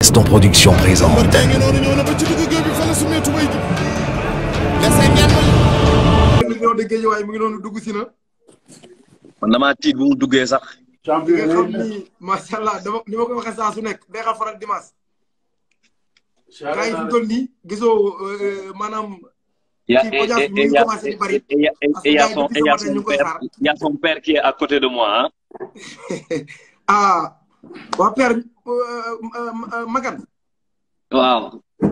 Gaston Production présente. man damaa tiit bu mu duggee sax. champion xam ni macha allah dama ni ma koy waxee saa su nekk day xal faral dimanche. gars yi fi toll nii gisoo maanaam. Il y a son père qui est à côté de moi. Hein? Ah, waa père Makan. waaw.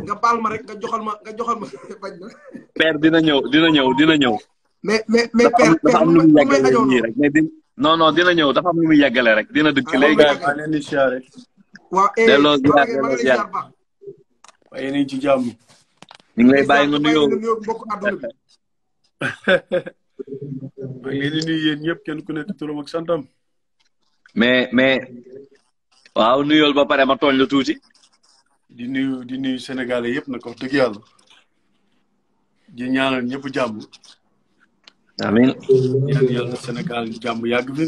nga baal ma rek nga joxal ma bañ na. père dina ñëw. mais père dafa am lu mu yàggale nii rek mais non dina ñëw dafa am lu mu yàggale rek dina dëkk léegi. waaw delloo ziar. waaye nañ ci jàmm. ñu ngi lay bàyyi nga nuyoo. mbokk àdduna bi. maa ngi leen di nuyu yéen ñëpp kenn ku nekk turam ak santam. mais waaw nuyool ba pare ma tooñ la tuuti. di nuyu Sénégalais yëpp nag wax dëgg yàlla. di ñaanal ñëpp jàmm. amiin. ñaan yàlla Sénégal jàmm yàgg fi.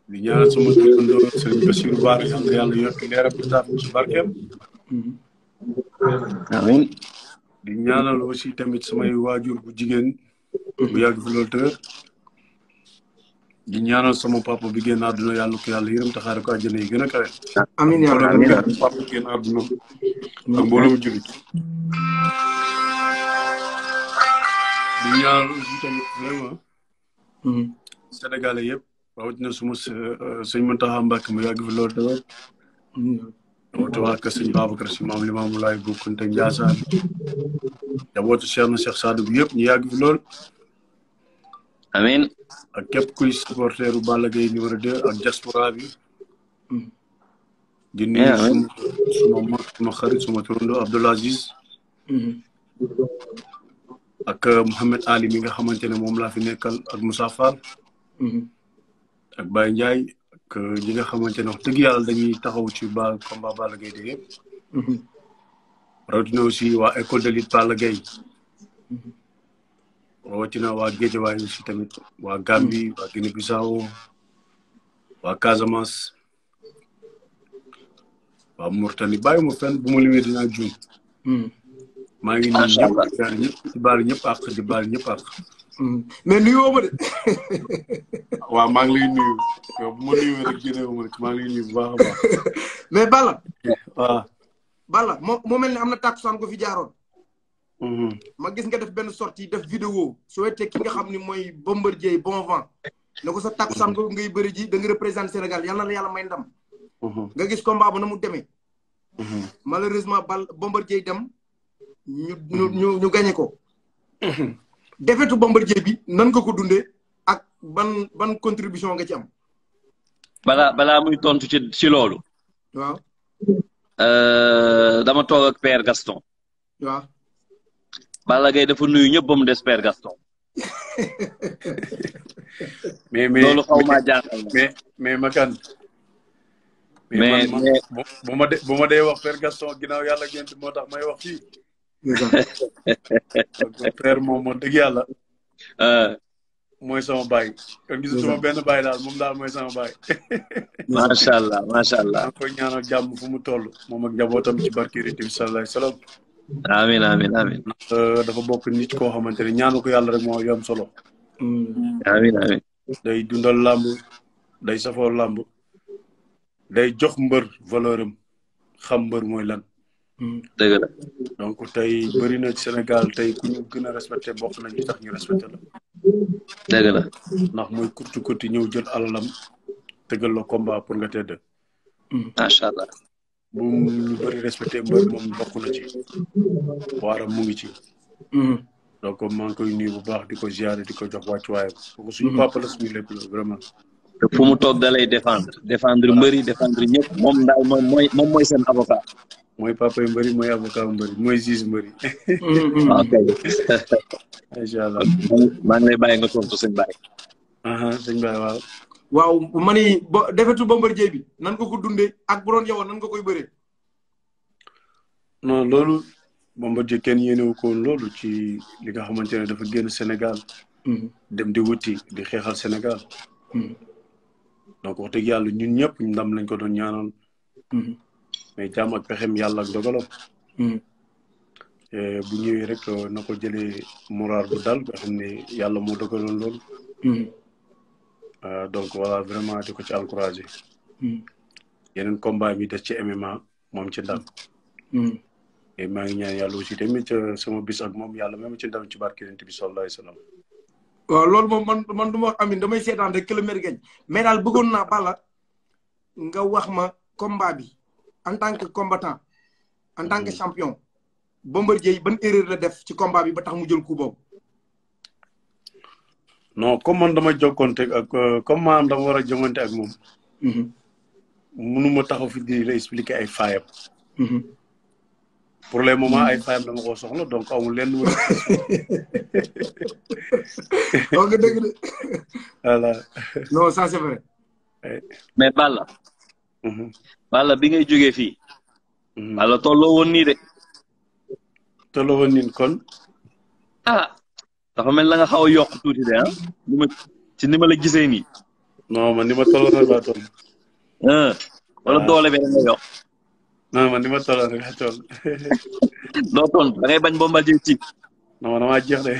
di ñaanal sama dëkkandoo Serigne Bassirou Bara yàlla yokk leeram bi taaf ci barkeem. amiin. di ñaanal aussi tamit samay waajur bu jigéen. bu yàgg fi loolu tëër. di ñaanal sama papa bi génn àdduna yàlla ko yàlla yërëm taxaare ko àjjana yi gën a kawe. amiin yaa rabbi. papa bi génn àdduna ak mbooloo jullit. di ñaanal aussi tamit vraiment. Sénégalais yëpp rawatina suma sëñ Mountakha Mbacké mu yàgg fi loolu tëër. jabootu waa kër sëñ Babacar Si Maam Limaamu Laay Bu Kunta Njaasaan jabootu Cheikh na Cheikh Sadou bi yëpp ñu yàgg fi lool. amiin. ak képp kuy supporteru Balla Gaye numéro 2 ak diaspora bi. di nuyu suma xarit suma turando Abdoul Aziz. ak Mouhamed Ali mi nga xamante ne moom laa fi nekkal ak Moussa Fall. ak Baye Ndiaye. ñi nga xamante ne wax dëgg yàlla dañuy taxaw ci combat Balla Gaye de yëpp. rawatina aussi waa école de lutte Balla Gaye. rawatina waa Guédiawaye aussi tamit waa Gambie waa Guinée Bissau waa Casamance waa Mauritanie bàyyi ma fenn bu ma limee dinaa juum. maa ngi nuyu ñëpp di baal ñëpp àq di baal ñëpp àq. mais nuyoo ma de. waaw maa ngi lay nuyu yow bu ma nuyoo rek jëlee ma rek maa ngi lay nuyu bu baax a baax. mais Balla. waaw. Balla moo mel ne am na tàkkusaan ko fi jaaroon. ma gis nga def benn sortie def vidéo souhaité ki nga xam ni mooy Bombardier bon vent ne ko sa tàkkusaan ko ngay bëri ji da nga représenter Sénégal yal na la yàlla may ndam. nga gis combat ba na mu demee. malheureusement Bombardier dem ñu gagné ko. defetu Bombardier bi nan nga ko dundee ak ban contribution nga ci am. balaa muy tontu ci loolu. waaw. dama toog ak Père Gaston. waaw. Balla Gaye dafa nuyu ñëpp ba mu des Père Gaston. mais loolu xaw maa jaaxal mais Makan. mais bu ma dee wax Père Gaston ginnaaw yàlla gént moo tax may wax fii. Père moom wax dëgg yàlla. mooy sama baay. kon gisatuma benn baay daal moom daal mooy sama baay. macha allah macha allah. maa ngi koy ñaanal jàmm fu mu toll moom ak njabootam ci barke Yonent bi sallallahu alayhi wa sallam. amiin. dafa bokk nit koo xamante ne ñaanu ko yàlla rek moo yom solo. amiin. day dundal làmb day safoo làmb day jox mbër valeur am xam mbër mooy lan. dëgg la. donc tey bëri na Sénégal tey ku ñu gën a respecté bokk nañ li tax ñu respecté la. dëgg la. ndax mooy kurti ñëw jël alalam tëggal la combat pour nga tedd. macha allah. bu ñu bëri respecté mbër moom bokk na ci waaram mu ngi ci. donc maa ngi koy nuyu bu baax di ko ziare di ko jox wàccuwaayam. kooku suñu papa la suñu lépp la vraiment. te fu mu toog da lay défendre mbëri défendre ñëpp moom daal moom mooy seen avocat. mooy papa yu mbëri mooy avocat mbëri mooy juge mbëri. ok. incha allah. maa ngi lay bàyyi nga tontu sëñ Baye. sëñ Baye waaw. waaw ma ni defetu Bombardier bi nan nga ko dundee ak bu doon yow nan nga koy bëree. non loolu Bombardier kenn yéenewu ko woon loolu ci li nga xamante ne dafa génn Sénégal. dem di wuti di xeexal Sénégal. donc wax dëgg yàlla ñun ñëpp ndam lañ ko doon ñaanoon. mais jaam ak pexem yàlla ak dogalam. bu ñëwee rek na ko jëlee moral bu dal nga xam ne yàlla moo dogaloon loolu. donc voilà vraiment di ko ci encouragé. yeneen combat bi des ci MMA moom ci ndam. et maa ngi ñaan yàlla aussi tamit sama bis ak moom yàlla même ci ndam ci barke Yonent bi sallallahu alayhi wa sallam. waaw loolu moom man du ma wax amin damay seetaan rek kilomètre gañ mais daal bëggoon naa Balla nga wax ma combat bi en tant que combattant en tant que champion Bombardier ban erreur la def ci combat bi ba tax mu jël coup boobu. non comme man dama jokkoonte ak comme maanaam dama war a jongante ak moom. mënuma taxaw fi di la expliquer ay faayam. pour le moment ay faayam dama ko soxla donc amul lenn lu wax nga dëgg de. voilà. non ça c'est vrai. mais Balla. Balla bi ngay jógee fii. Balla tolloo woon nii de. tolloo woon nii kon. ah dafa mel na nga xaw a yokk tuuti de ah. ni ma la gisee nii. non man ni ma tolloo rek laa toll. wala doole bi nga yokk. non man ni ma tolloo rek laa toll. doo toll da ngay bañ Bombardier ci. non damaa jeex de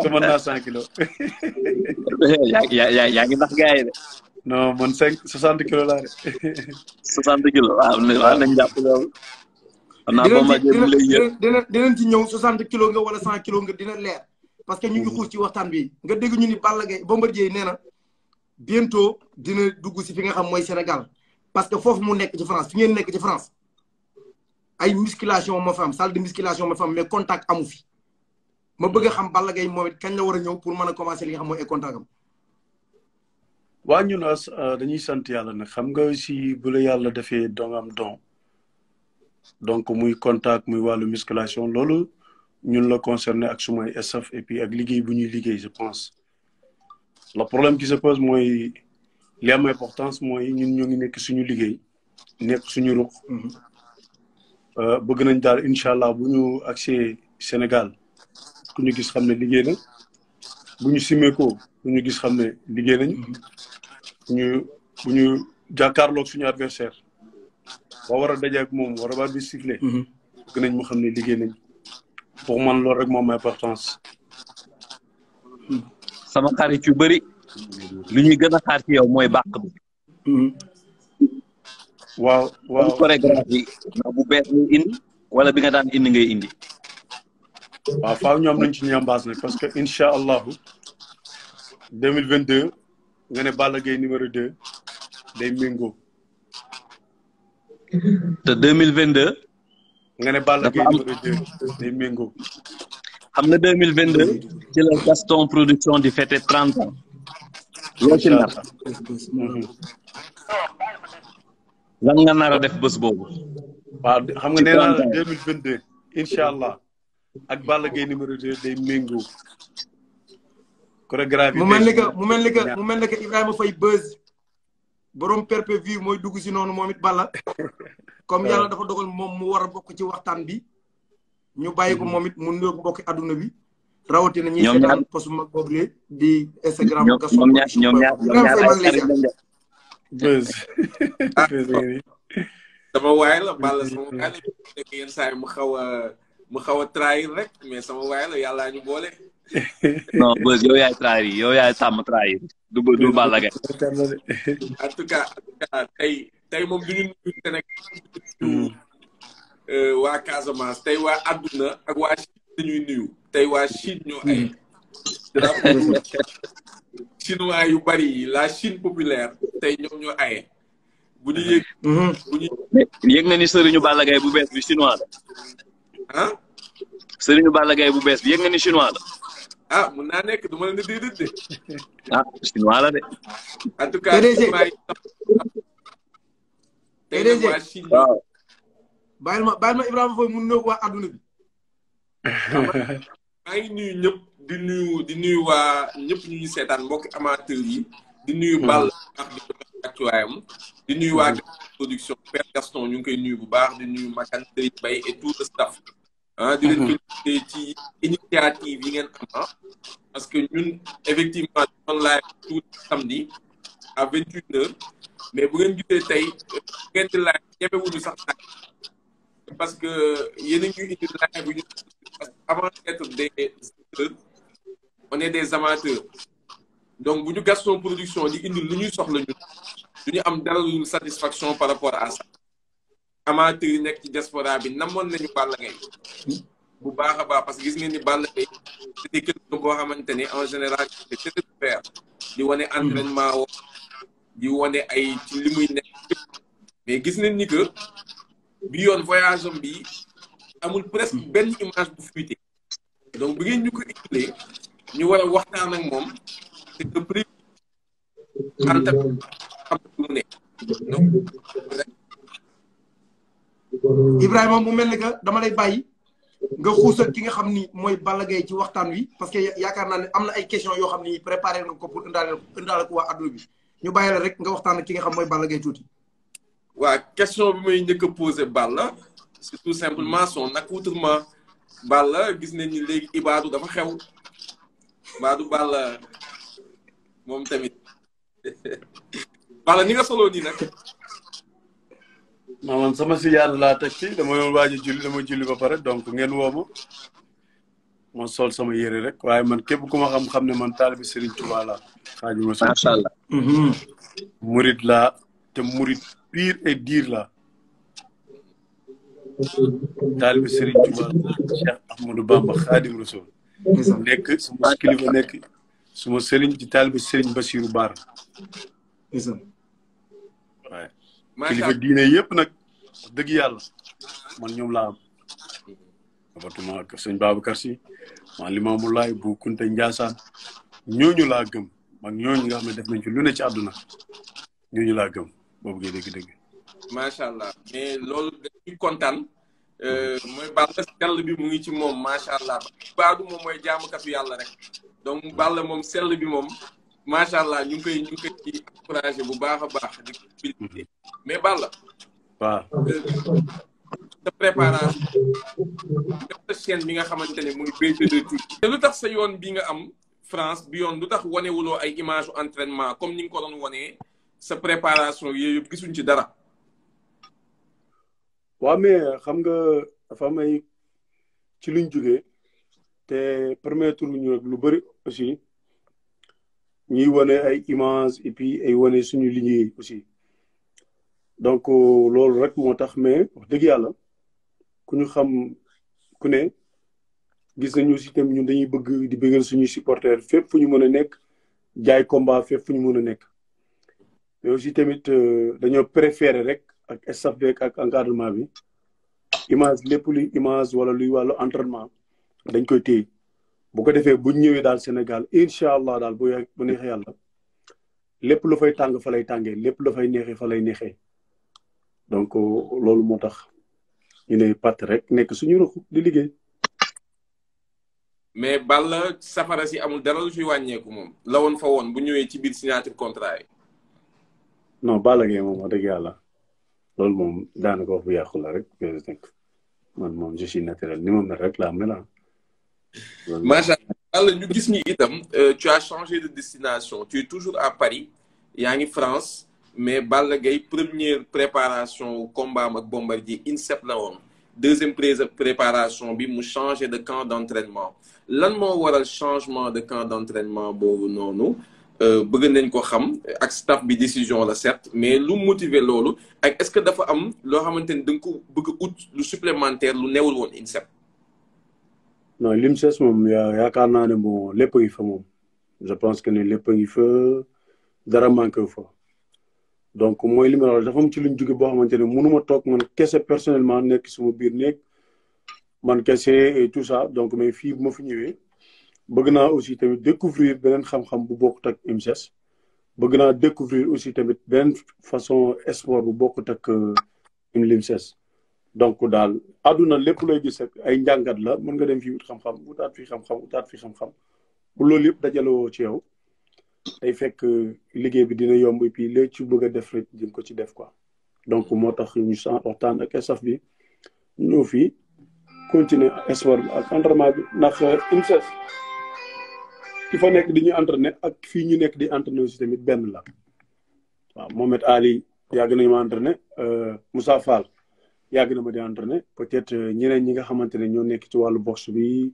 te mën naa 100 kilos. yaa ngi nax gars yi de. non man 60 kilos laa de. 60 kilos waaw nañ jàpp loolu. xam naa Bombardier bu lay yëg dinañ ci ñëw 60 kilos nga wala 100 kilos nga dina leer. parce que ñu ngi xuus ci waxtaan bi nga dégg ñu ni Balla Gaye Bombardier nee na bientôt dina dugg si fi nga xam mooy Sénégal parce que foofu mu nekk ci France fi ngeen nekk ci France ay musculation moo fa am salle de musculation moo fa am mais contact amu fi ma bëgg a xam Balla Gaye moom it kañ la war a ñëw pour mën a commencer li nga xam mooy ay contact am. waa ñun dañuy sant yàlla nag xam nga si bu la yàlla defee dongam don donc muy contact muy wàllu musculation loolu ñun la concerné ak sumay staff et puis ak liggéey bu ñuy liggéey je pense le problème qui se pose mooy li am importance mooy ñun ñoo ngi nekk suñu liggéey nekk suñu ruq bëgg nañ daal incha allah bu ñu accès Sénégal ku ñu gis xam ne liggéey na bu ñu simeekoo bu ñu gis xam ne liggéey nañu bu ñu jàkkaarloog suñu adversaire ba war a daje ak moom war a baat bi sifflé bëgg nañ mu xam ne liggéey nañ pour man loolu rek moom importance. sama xarit yu bëri li ñuy gën a xaar ci yow mooy bàq bi. waaw waaw chorégraphie ndax bu bees ngay indi wala bi nga daan indi ngay indi. waaw faaw ñoom nañ ci ñambaas nag parce que incha allahu 2022 nga ne Balla Gaye numéro 2 day méngoo. te 2022. nga ne Balla Gaye numéro 2 day méngoo. xam nga 2022 ci la Gaston production di fêter 30 ans. loo ci nar. lan nga nar a def bés boobu. waaw xam nga nee naa la 2022 incha allah ak Balla Gaye numéro 2 day méngoo. chorégraphie mu mel ni que Ibrahima Faye Beuz borom perpévu mooy dugg si noonu moom it Balla. comme yàlla dafa dogal moom mu war a bokk ci waxtaan bi. ñu bàyyi ko moom it mu nuyoog mbokki adduna bi. rawatina ñi seetaan post mag boobu di Instagram. ñoom ñaar Beuz. sama waay la Balla sama waay la nekk yenn saa yi mu xaw a trahir rek mais sama waay la yàllaa ñu boole. non Beuz yow yaay trahir yow yaay tàmm trahir du Balla Gaye. en tout cas tey moom du ñu nuyu Sénégal waa Casamance tey waa àdduna ak waa Chine dañuy nuyu tey waa Chine ñoo ay chinois yu bari yi la Chine populaire tey ñoom ñoo aye bu ñu yëg na ni sëriñu Balla Gaye bu bees bi chinois la. ah. sëriñu Balla Gaye bu bees bi yëg na ni chinois la. ah mun naa nekk du ma leen di déedéet de. ah chinois la de. en tout cas. PDG waa Chine. waaw. bàyyil ma Ibrahima Faye mu nuyoog waa adduna bi. maa ngi nuyu ñëpp di nuyu waa ñëpp ñu ngi seetaan mbokki amateur yi. di nuyu Balla ak di actuwaayam. di nuyu waa production Père Gaston ñu ngi koy nuyu bu baax di nuyu Makan Serigne Baye et tout le staff. di leen félicité ci initiative yi ngeen am parce que ñun effectivement on live tout samedi à 28h mais bu ngeen gisee tey ngeen di live ñemewuñu sax nag parce que yéen a ngi indi live bu ñu parce que avant d'être des acteurs on est des amateurs donc bu ñu Gaston Production di indi lu ñuy soxla ñu du ñu am dara lu satisfaction par rapport à ça amateurs yi nekk ci diaspora bi namoon nañu Balla Gaye bu baax a baax parce que gis ngeen ni Balla Gaye c'était quelqu'un boo xamante ne en général c'est très super di wane entraînement woo di wane ay ci li muy nekk mais gis nañ ni que bi yoon voyage am bi amul presque benn image bu fuité donc bi ngeen ñu ko indilee ñu war a waxtaan ak moom c'est que prix en tant que xam lu nekk donc Ibrahima mu mel ni que dama lay bàyyi nga xuusal ki nga xam ni mooy Balla Gaye ci waxtaan wi parce que yaakaar naa ne am na ay questions yoo xam ni préparé nga ko pour indaale ko waa adduna bi ñu bàyyi la rek nga waxtaan ak ki nga xam mooy Balla Gaye tuuti. waa question bi may njëkk a posé Balla c'est tout simplement son accoutrement Balla gis nañ ni léegi Ibadou dafa xew Ibadou Balla moom tamit Balla ni nga soloo nii nag. man sama siyaar laa teg ci dama doon waaj a julli dama julli ba pare donc ngeen woo ma sol sama yére rek waaye man képp ku ma xam ne man taalibi Serigne Touba laa xaaju ma sol. macha allah. murid laa te murid pire et dire laa taalibi Serigne Touba Cheikh Ahmadou Bamba Khadim Rasoul nekk suma kilifa nekk suma Serigne ci taalibi Serigne Bassirou Bara waaye kilifa diine yëpp nag dëgg yàlla man ñoom laa am abatuma ak sëñ Babacar Si man Limaamu Laay bu Kunta Njaasaan ñooñu laa gëm man ñooñu nga xam ne def nañ ci lu ne ci àdduna ñooñu laa gëm boobu ngay dëgg-dëgg macha allah mais loolu dañuy kontaan mooy Balla sell bi mu ngi ci moom macha allah Ibadou moom mooy jaamukatu yàlla rek donc Balla moom sell bi moom macha allah ñu ngi koy ci encouragé bu baax a baax di félicité mais Balla waaw sa préparation sa chaîne bi nga xamante ne muy BG2 TV te lu tax sa yoon bi nga am France bi yoon lu tax wanewuloo ay image entraînement comme ni nga ko doon wanee sa préparation yooyu yëpp gisuñ ci dara. waaw mais xam nga dafa may ci luñ jógee te permettre ñu rek lu bëri aussi ñuy wane ay image et puis ay wane suñu liggéey aussi donc loolu rek moo tax mais wax dëgg yàlla ku ñu xam ku ne gis nañu aussi tamit ñun dañuy bëgg di bëggal suñuy supporters fépp fu ñu mën a nekk jaay combat fépp fu ñu mën a nekk mais aussi tamit dañoo préféré rek ak staff beeg ak encadrement bi image lépp luy image wala luy wàllu entraînement dañ koy téye bu ko defee bu ñëwee daal Sénégal incha allah daal bu neexee yàlla lépp lu fay tàng fa lay tàngee lépp lu fay neexee fa lay neexee donc loolu moo tax ñu ne pat rek nekk suñu ruq di liggéey. mais Balla safara si amul dara lu fi wàññeeku moom la woon fa woon bu ñëwee ci biir signature contrat yi. non Balla Gaye moom wax dëgg yàlla loolu moom daanaka wax bu yàqu la rek man moom je suis naturel ni ma mel rek laa mel. macha allah ñu gis ni itam tu as changé de destination tu es toujours à Paris yaa ngi France mais Balla Gaye première préparation combat ak Bombardier INSEP la woon deuxième préparation bi mu changé de camp d'entraînement lan moo waral changement de camp d'entraînement boobu noonu bëgg nañ ko xam ak staff bi décision la certes mais lu motiver loolu ak est-ce que dafa am loo xamante ni da nga ko bëgg ut lu supplémentaire lu newul woon INSEP. non l'INSEP moom yaakaar naa ne bon lépp a ngi fa moom je pense que ne lépp a ngi fa dara manqué fa donc mooy li ma la wax dafa am ci luñ jóge boo xamante ne mënuma toog man kese personnellement nekk suma biir nekk man kese et tout ça donc mais fii bu ma fi ñëwee bëgg naa aussi tamit découvrir beneen xam-xam bu bokkut ak INSEP bëgg naa découvrir aussi tamit beneen façon sport bu bokkut ak l'INSEP donc daal àdduna lépp looy gis rek ay njàngat la mën nga dem fii wut xam-xam utaat fii xam-xam utaat fii xam-xam bu loolu yëpp dajaloo ci yow day fekk liggéey bi dina yomb et puis léegi ci bëgg a def rek jëm ko ci def quoi donc moo tax ñu waxtaan ak staff bi ñëw fii continuer sport bi ak entraînement bi ndax INSEP ki fa nekk di ñu entraîner ak fii ñu nekk di entraîner aussi tamit benn la waaw Mohamed Ali yàgg nañu ma entraîné Moussa Fall yàgg na ma di entraîné peut-être ñeneen ñi nga xamante ne ñoo nekk ci wàllu boxe bi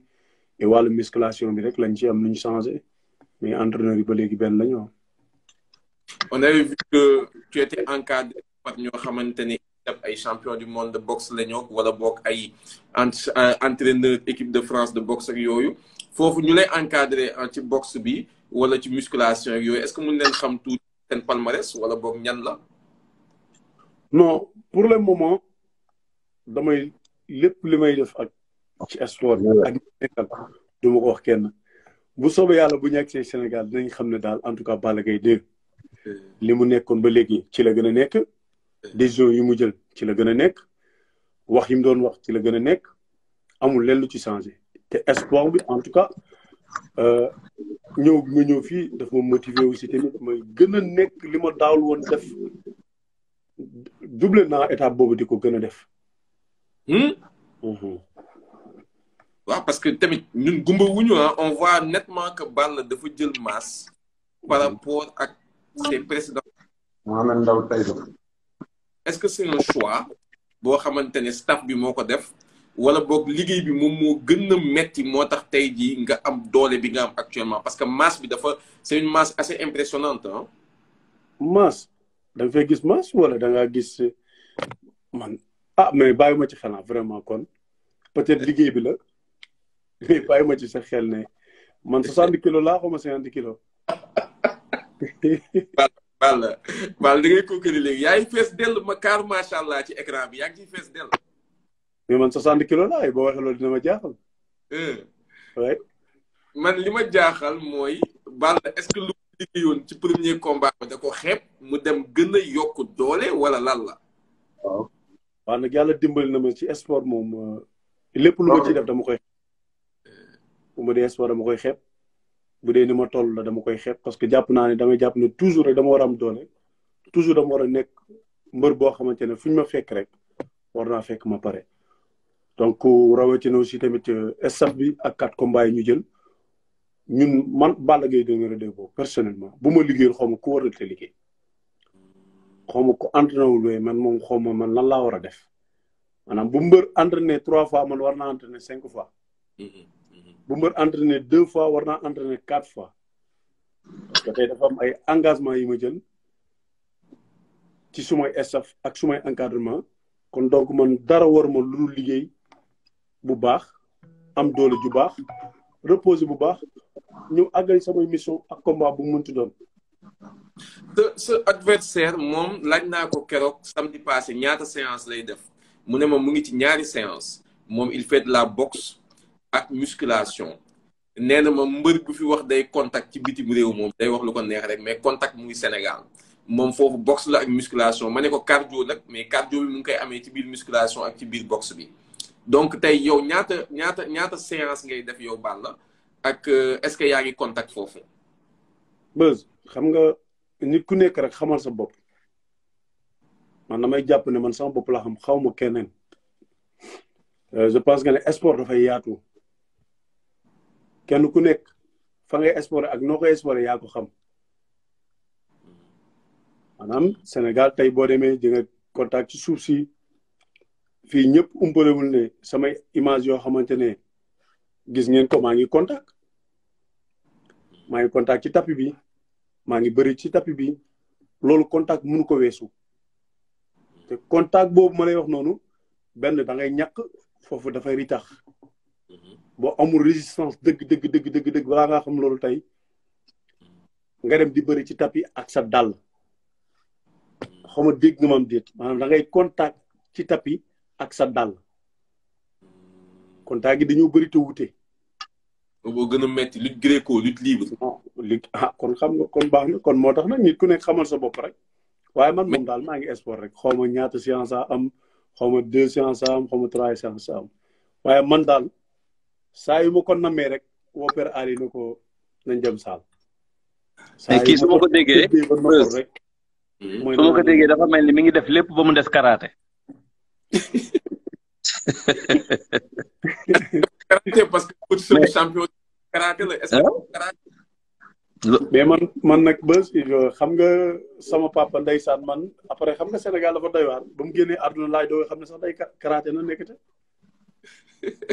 et wàllu musculation bi rek lañ ci am lu ñu changé mais entraîneur yi ba léegi benn la ñu am. On avait vu que tu étais encadré par ñoo xamante ne ay champion du monde de boxe la ñoo wala bokk ay entraîneur équipe de France de boxe ak yooyu foofu ñu lay encadré ci boxe bi wala ci musculation ak yooyu est-ce que mën leen xam tuuti seen palmarès wala boog ñan la. non pour le moment damay lépp li may def ak ci sport ak nekkal du ma ko wax kenn bu soobee yàlla bu ñu agsee Sénégal dinañ xam ne daal en tout cas Balla Gaye 2 li mu nekkoon ba léegi ci la gën a nekk décision yi mu jël ci la gën a nekk wax yi mu doon wax ci la gën a nekk amul lenn lu ci changé te sport bi en tout cas ñëw bi ma ñëw fii daf ma motiver aussi tamit may gën a nekk li ma daawul woon def double naa étape boobu di ko gën a def. waaw parce que tamit ñun gumba wuñu on voit nettement que Balla dafa jël masse par rapport ak ses précédents. Mohamed Ndao Tyson. est-ce que c'est un choix boo xamante ne staff bi moo ko def wala boog liggéey bi moom moo gën a metti moo tax tey jii nga am doole bi nga am actuellement parce que masse bi dafa c'est une masse assez impressionnante ah. masse da nga fay gis masse wala da ngaa gis man mais bàyyi ma ci xanaa vraiment kon peut-être liggéey bi la mais bàyyi ma ci sa xel ne man 60 kilos laa xaw ma 50 kilos. Balla da ngay kookali léegi yaa ngi fees dell ma kaar macha allah ci écran bi yaa ngi ciy fees dell. mais man 60 kilos laa boo waxee loolu dina ma jaaxal. oui. man li ma jaaxal mooy Balla est-ce que lu liggéeyoon ci premier combat ba da ko xeeb mu dem gën a yokk doole wala lan la. waaw. waaw nag yàlla dimbali na ma ci sport moom lépp lu ma ciy def dama koy. bu ma dee sport dama koy xeeb. bu dee ni ma toll la dama koy xeeb parce que jàpp naa ne damay jàpp ne toujours rek dama war a am doole toujours dama war a nekk mbër boo xamante ne fu ñu ma fekk rek war naa fekk ma pare. donc rawatina aussi tamit staff bi ak 4 combats yi ñu jël ñun man Balla Gaye numéro 2 boobu personnellement bu ma liggéeyul xaw ma ku war a te liggéey xaw ma ko entraîné wul man moom xaw ma man lan laa war a def maanaam bu mbër entraîné 3 fois man war naa entraîné 5 fois. bu mbër entraîné 2 fois war naa entraîné 4 fois parce que tey dafa am ay engagement yi ma jël ci sumay staff ak sumay encadrement kon donc man dara war ma lu dul liggéey bu baax am doole ju baax reposer bu baax ñëw àggali samay mission ak combat bu mu mënti doon. ce adversaire moom laaj naa ko keroog samedi passé ñaata séance lay def mu ne ma mu ngi ci ñaari séance moom il fait de la boxe ak musculation nee na ma mbër bu fi wax day contact ci bitim réew moom day wax lu ko neex rek mais contact mu ngi Sénégal moom foofu boxe la ak musculation ma ne ko cardio nag mais cardio bi mu ngi koy amee ci biir musculation ak ci biir boxe bi donc tey yow ñaata séance ngay def yow Balla ak est-ce que yaa ngi contact foofu. Beuz xam nga nit ku nekk rek xamal sa bopp man damay jàpp ne man sama bopp la xam xaw ma keneen je pense que ne sport dafay yaatu. kenn ku nekk fa ngay exporté ak noo koy exporté yaa ko xam maanaam Sénégal tey boo demee di nga contact ci suuf si fii ñëpp umpalewul ne samay image yoo xamante ne gis ngeen ko maa ngi contact ci tapis bi maa ngi bëri ci tapis bi loolu contact mënu ko weesu te contact boobu ma lay wax noonu benn da ngay ñàkk foofu dafay ritax boo amul résistance dëgg balaa ngaa xam loolu tey nga dem di bëri ci tapis ak sa dàll xaw ma dégg nga mam déet maanaam da ngay contact ci tapis ak sa dàll contact gi dañoo bëri te wute. boo gën a metti lutte gréco lutte libre. kon xam nga kon baax na kon moo tax nag nit ku nekk xamal sa bopp rek waaye man moom daal maa ngi sport rek xaw ma ñaata séance a am xaw ma 2 séances a am xaw ma 3 séances a am waaye man daal. saa yu ma ko namee rek woo Père Ali na ko nañ dem saal. saa kii su ma ko déggee rek. su ma ko déggee dafa mel ni mi ngi def lépp ba mu des karaté. karaté parce que coach champion karaté la est-ce que karaté. mais man nag bés xam nga sama papa ndeysaan man après xam nga Sénégal dafa doy waar ba mu génnee àdduna laay doo xam ne sax day karaté na nekkate.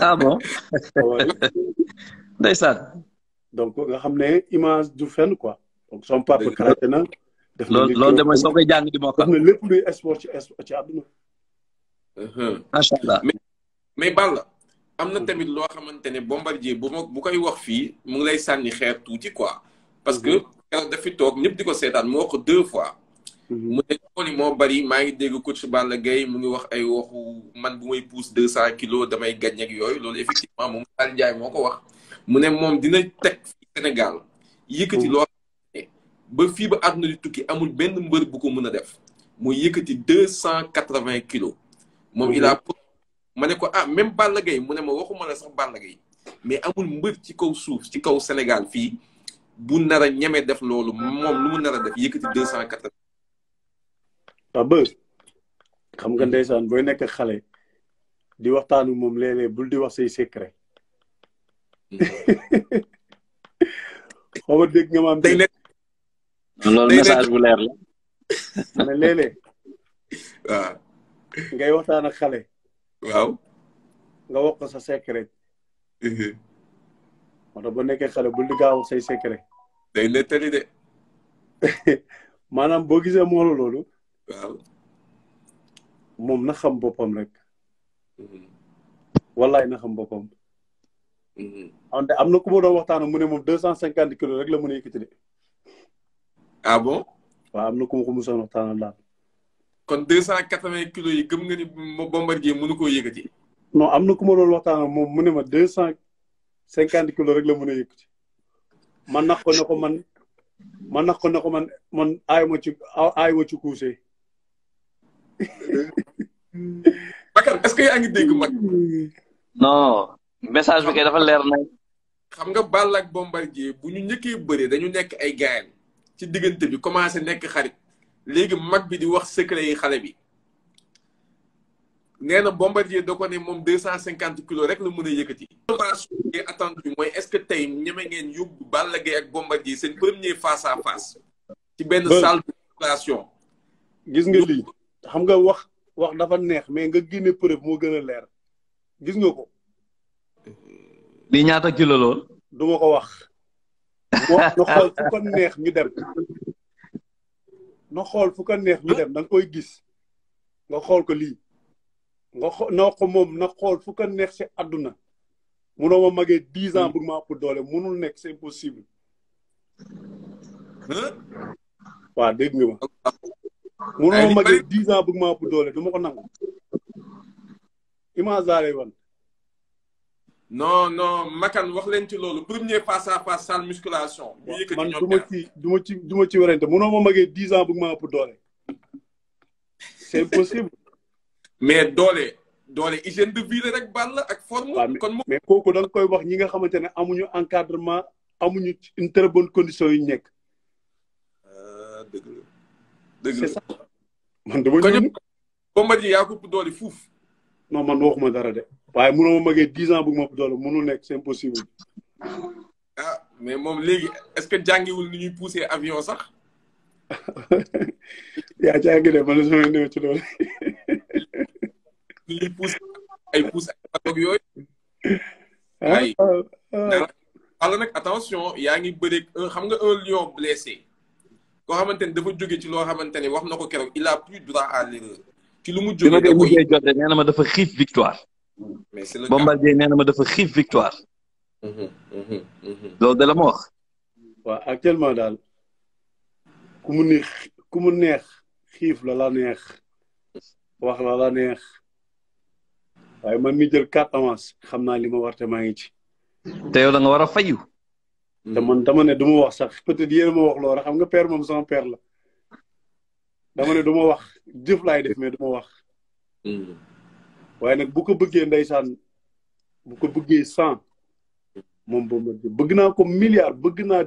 ah bon. ndeysaan. donc nga xam ne image du fenn quoi. donc sama papa karaté na. def na loolu de mooy soo koy jàng di mokkal. def na lépp luy sport ci àdduna. macha allah. mais Balla am na tamit loo xamante ne Bombardier bu koy wax fii mu ngi lay sànni xeer tuuti quoi. parce que keroog dafi toog ñëpp di ko seetaan mu wax ko 2 fois. mu ne tool yi moo bari maa ngi dégg coach Balla Gaye mu ngi wax ay waxu man bu may pousse 200 kilos damay gàññ ak yooyu loolu effectivement moom Sall Ndiaye moo ko wax. mu ne moom dina teg fii Sénégal yëkkati loo xam ne ba fii ba àdduna di tukki amul benn mbër bu ko mën a def muy yëkkati 280 kilos. moom il a ma ne ko même Balla Gaye mu ne ma waxuma la sax Balla Gaye mais amul mbër ci kaw suuf ci kaw Sénégal fii bu nar a ñeme def loolu moom lu mu nar a def yëkkati 280. waaw bës xam nga ndeysaan booy nekk xale di waxtaanu moom léeg-léeg bul di wax say secret. xaw ma dégg nga maam. loolu message bu leer la. mais léeg-léeg. waaw. ngay waxtaan ak xale. waaw. nga wax ko sa secret. moo tax ba nekkee xale bul di gaaw wax say secret. day nettali de. maanaam boo gisee moo la loolu. waaw. moom na xam boppam rek. wallaay na xam boppam. wante am na ku ma doon waxtaan mu ne moom 250 kilos rek la mën a yëkkati de. ah bon. waaw am na ku ma ko musoon waxtaanal daal. kon 280 kilos yi gëm nga ni Bombardier mënu koo yëkkati. non am na ku ma doon waxtaanal moom mu ne ma 250 kilos rek la mën a yëkkati. man nax ko ne ko man aay ma ci kuuse. Bakar est-ce que yaa ngi dégg mag. non message bi kay dafa leer na. xam nga Balla ak Bombardier bu ñu njëkkee bëree dañu nekk ay gaayan ci diggante bi commencé nekk xarit léegi mag bi di wax secret yi xale bi nee na Bombardier da ko ne moom 250 kilos rek la mën a yëkkati. information bi attente bi mooy est-ce que tey ñeme ngeen yóbbu Balla Gaye ak Bombardier seen premier face à face. ci benn salle de musculation. gis nga lii xam nga wax dafa neex mais nga génne preuve moo gën a leer gis nga ko. lii ñaata kilo lool. du ma ko wax. na xool fu ko neex ñu dem. na xool fu ko neex ñu dem da nga koy gis. nga xool ko lii. noo ko moom na xool fu ko neex si àdduna. munoo ma magee 10 ans bëgg maa ëpp doole munul nekk c'est impossible. waaw dégg nga ma. munoo ma magee 10 ans bëgg maa ëpp doole du ma ko nangu. imagine wan. non Makan wax leen ci loolu premier face à face salle musculation. man du ma ci werante munoo ma magee 10 ans bëgg maa ëpp doole. c'est impossible. mais doole hygiène de vie rek Balla ak forme. kon mais kooku da nga koy wax ñi nga xamante ne amuñu encadrement amuñu une très bonne condition yu nekk. dëgg la c'est ça. man dama ñëw Bombardier yaa ko ëpp doole fuuf. non man waxuma dara de. waaye munoo ma magee 10 ans bëgg ma ëpp doole munul nekk c'est impossible. ah mais moom léegi est-ce que jàngiwul ni ñuy pousser avion sax. yaa jàngi de man sama néew ci loolu. ni ñuy pousser ay bateau yooyu. ay wala nag attention yaa ngi bëri xam nga un lion blessé. koo xamante ni dafa jóge ci loo xamante ni wax na ko keroog il a plus droit à l'erreur. ci lu mu jógee da koy jot nee na ma dafa xiif victoire. mais c'est le Bombardier nee na ma dafa xiif victoire. loolu de la ma wax. waaw actuellement daal ku mu neex xiif la neex wax la neex waaye man mi jël 4 avance xam naa li ma war te maa ngi ci. te yow da nga war a fayu. te man dama ne du ma wax sax peut-être yéen ma wax loolu xam nga père moom sama père la dama ne du ma wax jëf laay def mais du ma wax. waaye nag bu ko bëggee ndeysaan bu ko bëggee 100 moom Bombardier bëgg naa ko milliard bëgg naa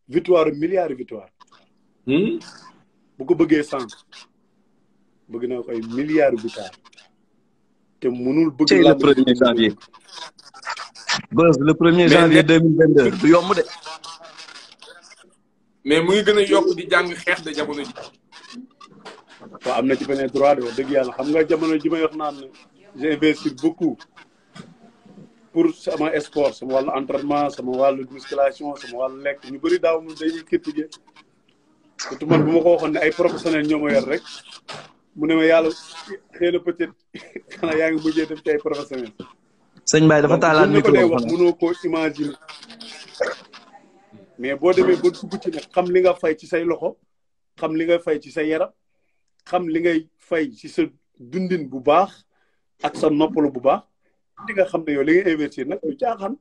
victoire victoire. bu ko bëggee 100 bëgg naa ko ay milliards victoire. te mënul bëgg le 1er janvier. Buzz le 1er janvier 2022 du yomb de. mais mu ngi gën a yokk di jàng xeex de jamono ji. waaw am na ci beneen droit de wax dëgg yàlla xam nga jamono ji may wax naan j'ai investi beaucoup pour sama sport sama wàllu entraînement sama wàllu musculation sama wàllu lekk ñu bëri daaw mu dañuy critiquer surtout man bu ma ko waxoon ne ay professionnels ñoo ma yor rek mu ne ma yàlla xëy na peut-être xanaa yaa ngi mujjee def ci ay professionnels. sëñ Baye dafa taalaat micro ko wax mënoo koo imaginer mais boo demee ba dugg ci nag xam li nga fay ci say loxo xam li nga fay ci sa yaram xam li ngay fay ci sa dundin bu baax ak sa noppalu bu baax di nga xam ne yow li nga investir nag lu caaxaan.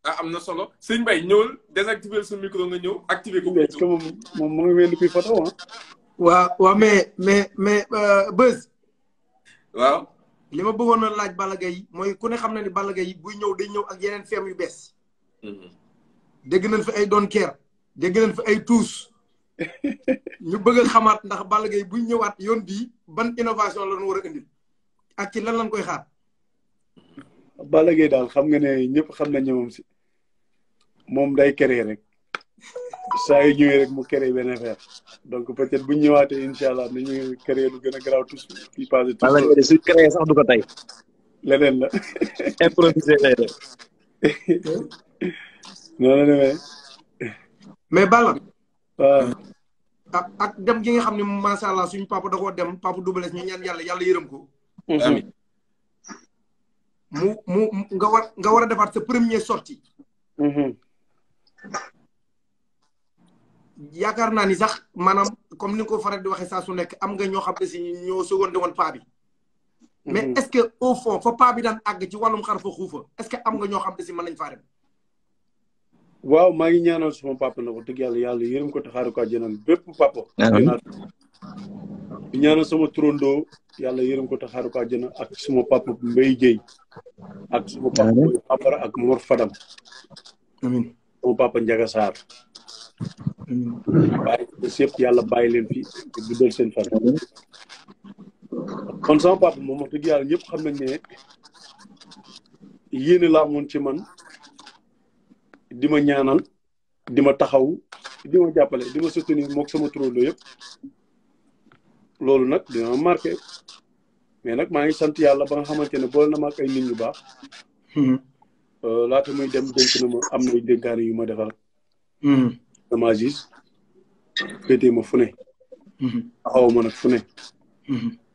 ah am na solo sëñ Mbaye ñëwul désactiver sa micro nga ñëw activer ko. est-ce que moom mu ngi mel ni kuy photo ah. waaw mais Beuz. waaw. li ma bëggoon a laaj Balla Gaye mooy ku ne xam na ni Balla Gaye buy ñëw day ñëw ak yeneen feem yu bees. dégg nañ fi ay doon keer dégg nañ fi ay tuus ñu bëgg a xamaat ndax Balla Gaye buy ñëwaat yoon bii ban innovation la ñu war a indil ak ci lan lañ koy xaar. Balla Gaye daal xam nga ne ñëpp xam nañ ne moom day créer rek saa yu ñëwee rek mu créer benn affaire donc peut-être bu ñu ñëwaatee incha allah nañu créer lu gën a garaaw tous kii passé tous. Balla Gaye su créer sax du ko tey. leneen la. improvisé lay def. noonu la demee. mais Balla. waaw. ak dem gi nga xam ne macha allah suñu papa da koo dem papa Double Less ñu ñaan yàlla yërëm ko. amiin. mu nga war a defaat sa première sortie. yaakaar naa ni sax maanaam comme ni nga ko faral di waxee saa su nekk am nga ñoo xam ne si ñoo seconde woon paa bi. mais est-ce que au fond fa paa bi daan àgg ci wàllum xar fa xuufa est-ce que am nga ñoo xam ne si mën nañ faa dem. waaw maa ngi ñaanal suma papa na ko dëgg yàlla yërëm ko te xaaru ko àjjana bépp papa. di ñaanal sama turandoo yàlla yërëm ko te xaaru ko àjjana ak suma papa Mbaye Dieye ak suma papa Boy Bambara ak Mor Fadam. amiin sama papa Ndiaga Sarr. bàyyi bés yëpp yàlla bàyyi leen fi di guddal seen fan. kon sama papa moom wax dëgg yàlla ñëpp xam nañ ne yéene la amoon ci man di ma ñaanal di ma taxaw di ma jàppale di ma soutenir mook sama turandoo yëpp loolu nag dina ma marqué mais nag maa ngi sant yàlla ba nga xamante ne boole na ma ak ay nit ñu baax. laata muy dem dénk na ma am nay dénkaane yu ma defal. dama gis féetee ma fu ne. taxaw ma nag fu ne.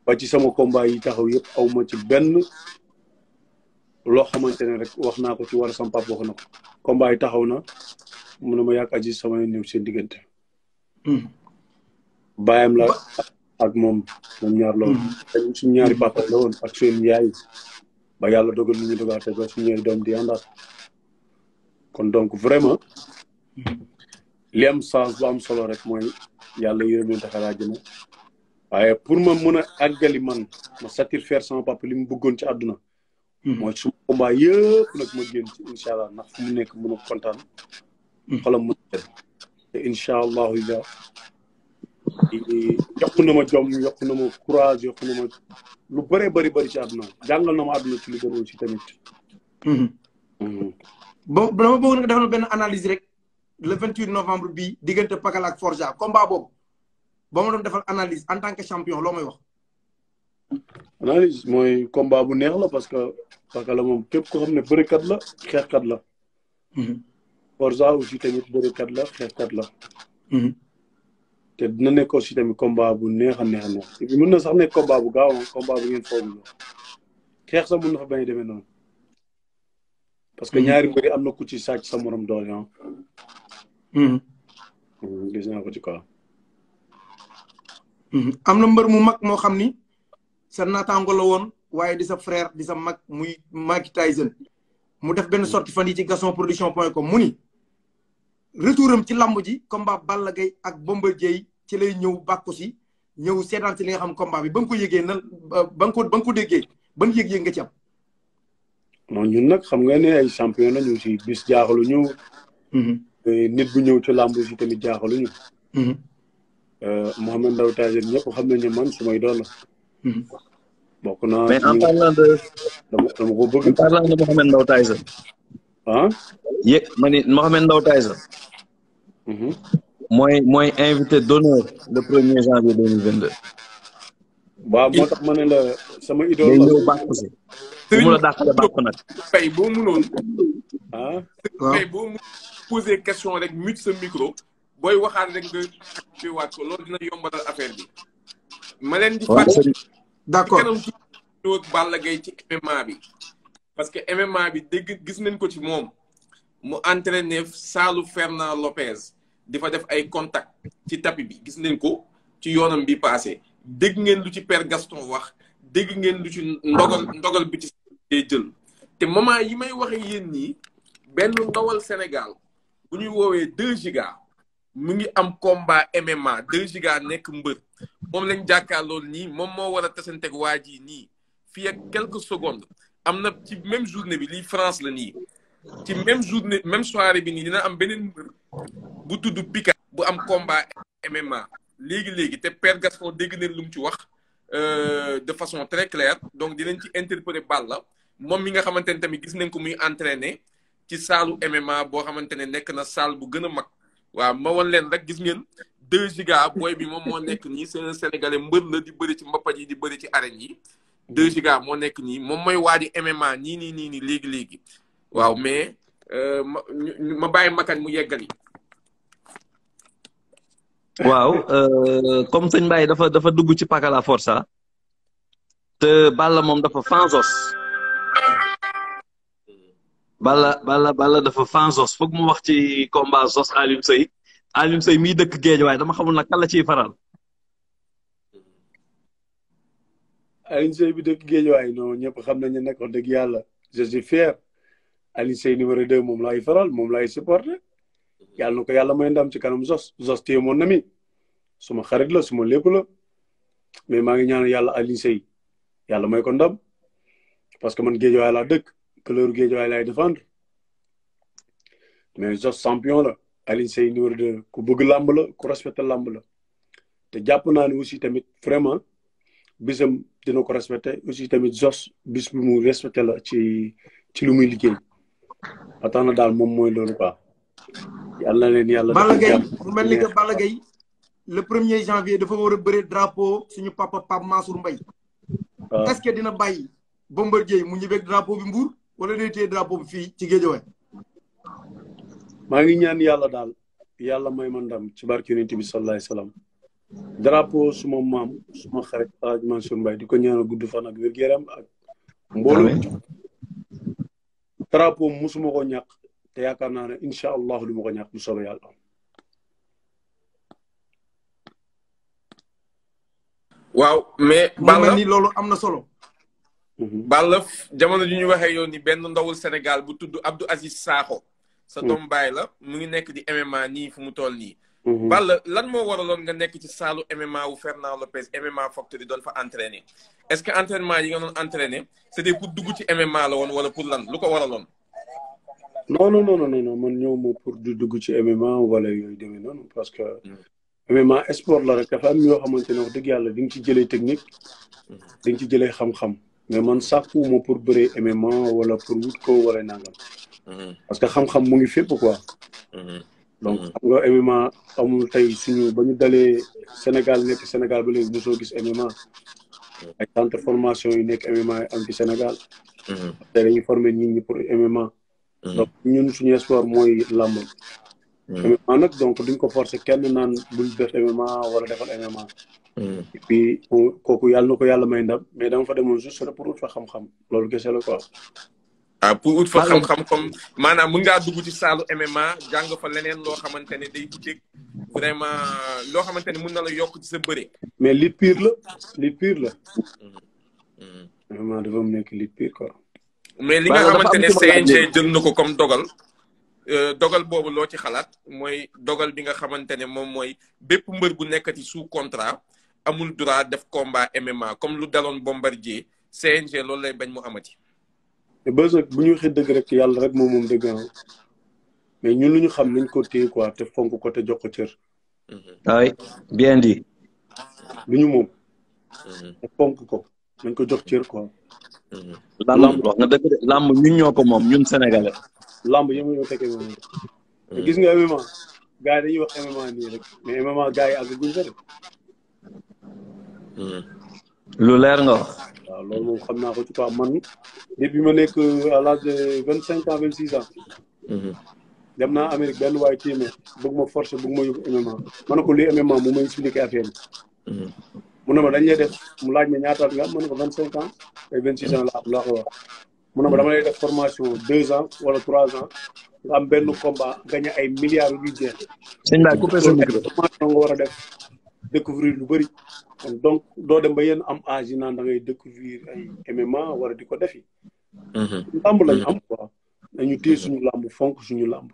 ba ci sama combat yi taxaw yëpp aw ma ci benn loo xamante ne rek wax naa ko ci war a sama papa wax na ko combat yi taxaw na mu ne ma yàgg aji sama néew seen diggante. bàyyam la ak moom ñaar la woon. suñu ñaari papa la woon ak seen yaay ba yàlla dogal lu ñu dogaate ba suñu ñaari doom di àndaat kon donc vraiment li am sens bu am solo rek mooy yàlla yërëm leen taxal àjjana waaye pour ma mën a àggali man ma satisfaire sama papa li mu bëggoon ci àdduna mooy suma combat yëpp nag ma génn ci incha allah ndax fu mu nekk mën a kontaan xolam mën a te incha allahu ila yokk na ma jom yokk na ma courage yokk na ma lu bëree bëri ci àdduna jàngal na ma àdduna ci lu bëri aussi tamit. bon dama bëgg nga defal benn analyse rek le 28 novembre bii diggante Pakala ak Forza combat boobu ba ma doon defal analyse en tant que champion loo may wax. analyse mooy combat bu neex la parce que Pakala moom képp ko xam ne bërikat la xeexkat la. Forza aussi tamit bërikat la xeexkat la. te dina nekk aussi tamit combat bu neex a neex a neex et puis mën na sax nekk combat bu gaaw combat bu ngeen foog xeex sax mën na fa bañ a demee noonu. parce que ñaari mbëri am na ku ci sàcc sa morom doole ah. gis naa ko ci kaw. am na mbër mu mag moo xam ni sa naataango la woon waaye di sa frère di sa mag muy Mike Tyson mu def benn sortie fan yi ci gastonproduction.com mu ni retouram ci lamb ji combat Balla Gaye ak Bombardier ci lay ñëw bàkku si ñëw seetaan si li nga xam combat bi ba nga ko yëgee nan ba nga ko déggee ban yëg-yëg nga ci am. non ñun nag xam nga ne ay champion la ñu si bis jaaxaluñu. nit bu ñëw ci lamb si tamit jaaxaluñu. Mohamed Ndao Tyson ñëpp xam nañ ne man su may doon la. bokk naa mais en parlant de. dama ko bëgg. en parlant de Mohamed Ndao Tyson. ah. ma ni Mohamed Ndao Tyson. mooy invité d'honneur le 1er janvier 2022. waaw moo tax ma ne la sama idole day la. ñëw bàkk si. bu mu la dàqale bàkk nag. Faye boo mënoon. ah. Faye boo mënoon poser question rek mute sa micro. booy waxaat rek nga activé waat ko loolu dina yombalal affaire bi. ma leen di fàttali. d'accord ci kanam ci ñëw ak Balla Gaye ci MMA bi. parce que MMA bi dégg gis nañ ko ci moom. mu entraîné Saalu Fernand Lopez. di fa def ay contact ci tapis bi gis nañ ko ci yoonam bi passé. dégg ngeen lu ci Père Gaston wax dégg ngeen lu ci ndogal bi ci jël te moment yi may waxe yéen ñii benn ndawal Sénégal bu ñuy woowee 2 Giga mu ngi am combat MMA 2 Giga nekk mbër moom lañ jàkkaarlool nii moom moo war a tasanteeg waa ji nii fii ak quelques secondes am na ci même journée bi lii France la nii ci même journée même soirée bi nii dina am beneen mbër bu tudd Pika bu am combat MMA léegi te Père Gaston dégg neen lu mu ci wax de façon très claire donc dinañ ci interpréter Balla moom mi nga xamante ne tamit gis nañ ko muy entraîner ci saalu MMA boo xamante ne nekk na salle bu gën a mag waaw ma woon leen rek gis ngeen 2 Giga booy bi moom moo nekk nii c'est un sénégalais mbër la di bëri ci mbappat yi di bëri ci arène yi 2 Giga moo nekk nii moom mooy waadi MMA nii léegi waaw mais ma bàyyi makan mu yeggali. waaw comme sëñ Mbaye dafa dugg ci Pakala Forza te Balla moom dafa fanzos Balla dafa fanzos foog mu wax ci combat Zos Alioune Seye miy dëkk géej waaye dama xamul nag kan la ciy faral. Alioune Seye bi dëkk géej waaye non ñëpp xam nañu ne wax dëgg yàlla je suis fier Alioune Seye numéro 2 moom laay faral moom laay supporter. yàlla na ko yàlla may ndam ci kanam Zos téye moon na mi suma xarit la suma lépp la mais maa ngi ñaan yàlla Alioune Seye yàlla may ko ndam parce que man géejawaay laa dëkk couleur géejawaay laay défendre mais Zos champion la Alioune Seye numéro 2 ku bëgg làmb la ku respecté làmb la te jàpp naa ne aussi tamit vraiment bisam dina ko respecté aussi tamit Zos bis bi mu respecté la ci lu muy liggéey ba tax na daal moom mooy loolu quoi. yàlla na leen yàlla. Balla Gaye mu mel ni que Balla Gaye le 1er janvier dafa war a bëre drapeau suñu papa Pape Mansour Mbaye. est-ce que dina bàyyi Bombardier mu ñëbeeg drapeau bi Mbour wala day téye drapeau bi fii ci Guédiawaye. maa ngi ñaan yàlla daal yàlla may ma ndam ci barke Yonent bi sallallahu alayhi wasallam drapeau suma maam suma xarit Alaaji Mansour Mbaye di ko ñaanal gudd fan ak wér-gu-yaram ak mbooloo. drapeau musuma ko ñàkk. te yaakaar naa ne incha allah du ma ko ñàkk bu soobee yàlla. waaw mais. Balla ni loolu am na solo. Balla jamono ji ñu waxee yow ni benn ndawul Sénégal bu tudd Abdou Aziz Sakho. sa doom baay la mu ngi nekk di MMA nii fu mu toll nii. Balla lan moo waraloon nga nekk ci saalu MMA wu Fernand Lopez MMA Factory doon fa entraîner est-ce que entraînement yi nga doon entraîner c'était pour dugg ci MMA la woon wala pour lan lu ko waraloon. non man ñëw ma pour du dugg ci MMA wala yooyu demee noonu parce que MMA sport la rek dafa am yoo xamante ne wax dëgg yàlla di nga ci jëlee technique di nga ci jëlee xam-xam mais man sàkku ma pour bëree MMA wala pour wut ko wala nangam parce que xam-xam mu ngi fépp quoi donc xam nga MMA amul tey suñu ba ñu dalee Sénégal nekk Sénégal ba léegi mosoo gis MMA ay centre formation yi nekk MMA am ci Sénégal te dañuy former nit ñi pour MMA donc ñun suñu sport mooy làmb MMA nag donc duñ ko forcer kenn naan bul def MMA wala defal MMA et puis kooku yàlla na ko yàlla may ndam mais dama fa demoon juste pour ut fa xam-xam loolu kese la quoi pour ut fa xam-xam comme maanaam mën ngaa dugg ci saalu MMA jàng fa leneen loo xamante ne day uteeg vraiment loo xamante ne mën na la yokk ci sa bëre mais lit pire la MMA dafa mu nekk lit pire quoi mais li nga xamante ne CNG jël na ko comme dogal boobu loo ci xalaat mooy dogal bi nga xamante ne moom mooy bépp mbër bu nekkati sous contrat amul droit def combat MMA comme lu daloon Bombardier CNG loolu lay bañ mu amati. te bés nag bu ñu waxee dëgg rek yàlla rek moom dëgg mais ñun lu ñu xam nañ ko téye quoi te fonk ko te jox ko cër. oui bien dit. lu ñu moom. te fonk ko nañ ko jox cër quoi. lamb wax nga dëgg de lamb ñun ñoo ko moom ñun sénégalais. lamb yi ma ñoo fekkee moom te gis nga MMA gars yi dañuy wax MMA nii rek mais MMA gars yi àggaguñ fa de. lu leer nga wax. waaw loolu moom xam naa ko ci quoi man depuis ma nekk à l'âge de 25 ans 26 ans. dem naa Amérique benn waay téeméer bëgg ma forcer bëgg ma yóbbu MMA ma ne ko lii MMA mu may expliquer affaire yi. mu ne ma dañ lay def mu laaj ma ñaataat nga am ma ne ko 25 ans ay 26 ans laa ko wax. mu ne ma dama lay def formation 2 ans wala 3 ans nga am benn combat gagné ay milliards yu jeex. sëñ Ba coupé sa micro. formation nga war a def découvrir lu bëri. donc doo dem ba yéen am âge yi naan da ngay découvrir ay MMA wala di ko defi. làmb lañu am quoi dañu téye suñu làmb fonk suñu làmb.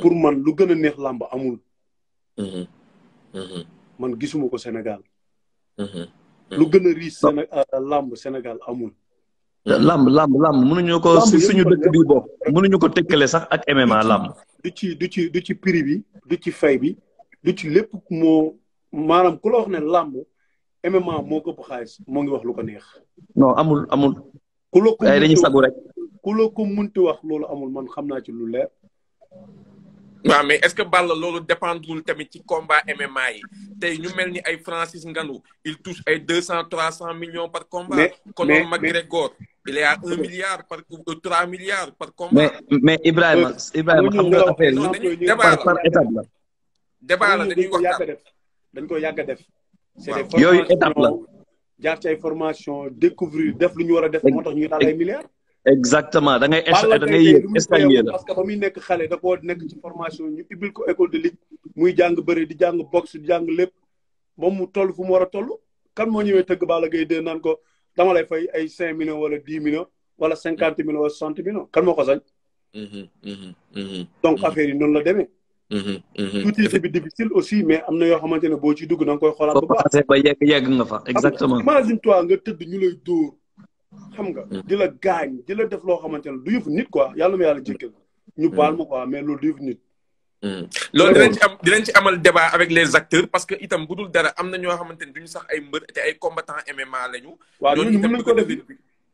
pour man lu gën a neex làmb amul. man gisuma ko Sénégal. lu gën a riis làmb Sénégal amul. làmb mënuñu ko si suñu dëkk bi bokk mënuñu ko tëkkale sax ak MMA làmb. du ci prix bi du ci fay bi du ci lépp moo maanaam ku la wax ne làmb MMA moo ko ëpp xaalis moo ngi wax lu ko neex. non amul. ku la ko ay dañuy sagu rek. ku la ko mënti wax loolu amul man xam naa ci lu leer. waaw mais est-ce que Balla loolu dépendrul tamit ci combat MMA yi tey ñu mel ni ay Francis Ngannou il touche ay 200-300 millions par combat. Conor McGregor il est à 1 milliard par 3 milliards par combat. mais Ibrahima xam nga affaire yi par étape la. débat la dañuy waxtaan dañ ko yàgg a def. c'est des yooyu étape la. jaar ci ay formation découvrir def lu ñu war a def moo tax ñu daal ay milliards. exactement da ngay yéeg escalier la. parce que ba muy nekk xale da koo nekk ci formation ñu ubbil ko école de lutte muy jàng bëre di jàng boxe di jàng lépp ba mu toll fu mu war a toll kan moo ñëwee tëgg Balla Gaye 2 naan ko dama lay fay ay 5 millions wala 10 millions wala 50 millions wala 60 millions kan moo ko sañ. donc affaire yi noonu la demee. tuuti bi difficile aussi mais am na yoo xamante ne boo ci dugg da nga koy xoolaat bu baax. ba yegg nga fa exactement. imagine toi nga tëdd ñu lay dóor. xam nga di la gaañ di la def loo xamante ne du yëfu nit quoi yàlla ma yàlla jéggal ñu baal ma quoi mais loolu du yëfu nit. loolu dinañ ci amal débat avec les acteurs parce que itam bu dul dara am na ñoo xamante ne duñu sax ay mbër te ay combattants MMA lañu. waaw ñooñu mën nañ ko def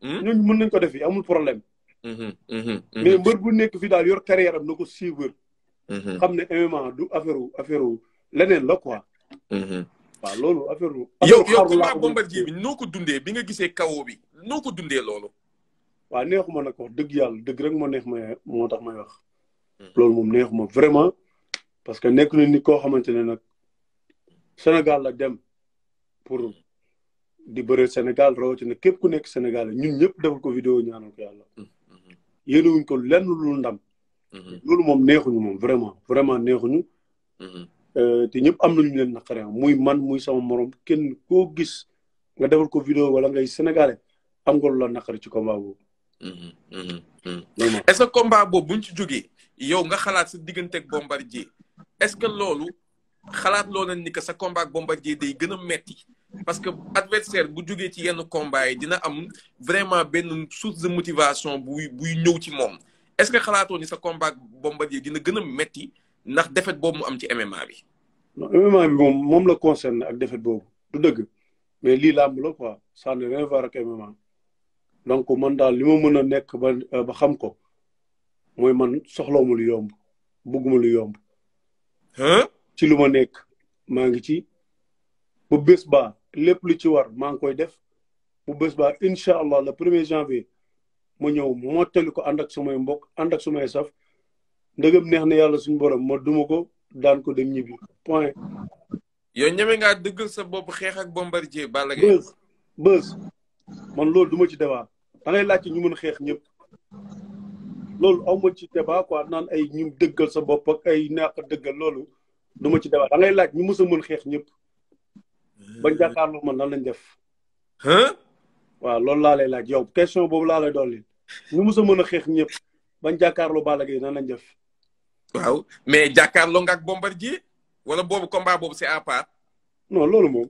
ñooñu mën nañ ko def amul problème. mais mbër bu nekk fi daal yor carrière am na ko suivre. xam ne MMA du affaire leneen la quoi. waaw loolu affaire yow combat Bombardier bi noo ko dundee bi nga gisee kawo bi noo ko dundee loolu. waaw neexuma nag wax dëgg yàlla dëgg rek moo neex moo tax may wax. loolu moom neexuma vraiment parce que nekk na nit koo xamante ne nag Sénégal la dem pour di bëre Sénégal rawatina képp ku nekk Sénégal ñun ñëpp defal ko vidéo ñaanal ko yàlla. yéenewuñ ko lenn lu ndam. loolu moom neexuñu moom vraiment neexuñu. te ñëpp am nañu leen naqare muy man muy sama morom kenn koo gis nga defal ko vidéo wala ngay sénégalais am nga lu la naqare ci combat boobu. est-ce que combat boobu buñ ci jógee yow nga xalaat sa diggante ak Bombardier est-ce que loolu xalaat loo leen ni que sa combat ak Bombardier day gën a metti parce que adversaire bu jógee ci yenn combat yi dina am vraiment benn source de motivation buy ñëw ci moom est-ce que xalaatoo ni sa combat ak Bombardier dina gën a metti ndax défaite boobu mu am ci MMA bi. non MMA bi moom la concerné ak défaite boobu du dëgg mais lii làmb la quoi ça n'a rien à voir ak MMA donc man daal li ma mën a nekk ba xam ko mooy man soxlawuma lu yomb bëgguma lu yomb. ci lu ma nekk maa ngi ci bu bés ba lépp lu ci war maa ngi koy def bu bés ba incha allah le 1er janvier ma ñëw mottali ko ànd ak sumay mbokk ànd ak sumay saf. ndëgëm neex na yàlla suñu borom ma duma ko daan ko dem ñibbi point. yow ñeme ngaa dëggal sa bopp xeex ak Bombardier Balla Gaye. bës man loolu du ma ci débat da ngay laajte ñu mën a xeex ñëpp loolu aw ma ci débat quoi naan ay ñu dëggal sa bopp ak ay neex dëggal loolu du ma ci débat da ngay laaj ñu mës a mën xeex ñëpp bañ jàkkaarloo man lan lañ def. waaw loolu laa lay laaj yow question boobu laa lay dolli ñu mës a mën a xeex ñëpp bañ jàkkaarloo Balla Gaye nan lañ def. waaw mais jàkkaarloo nga ak Bombardier wala boobu combat boobu c'est à part. non loolu moom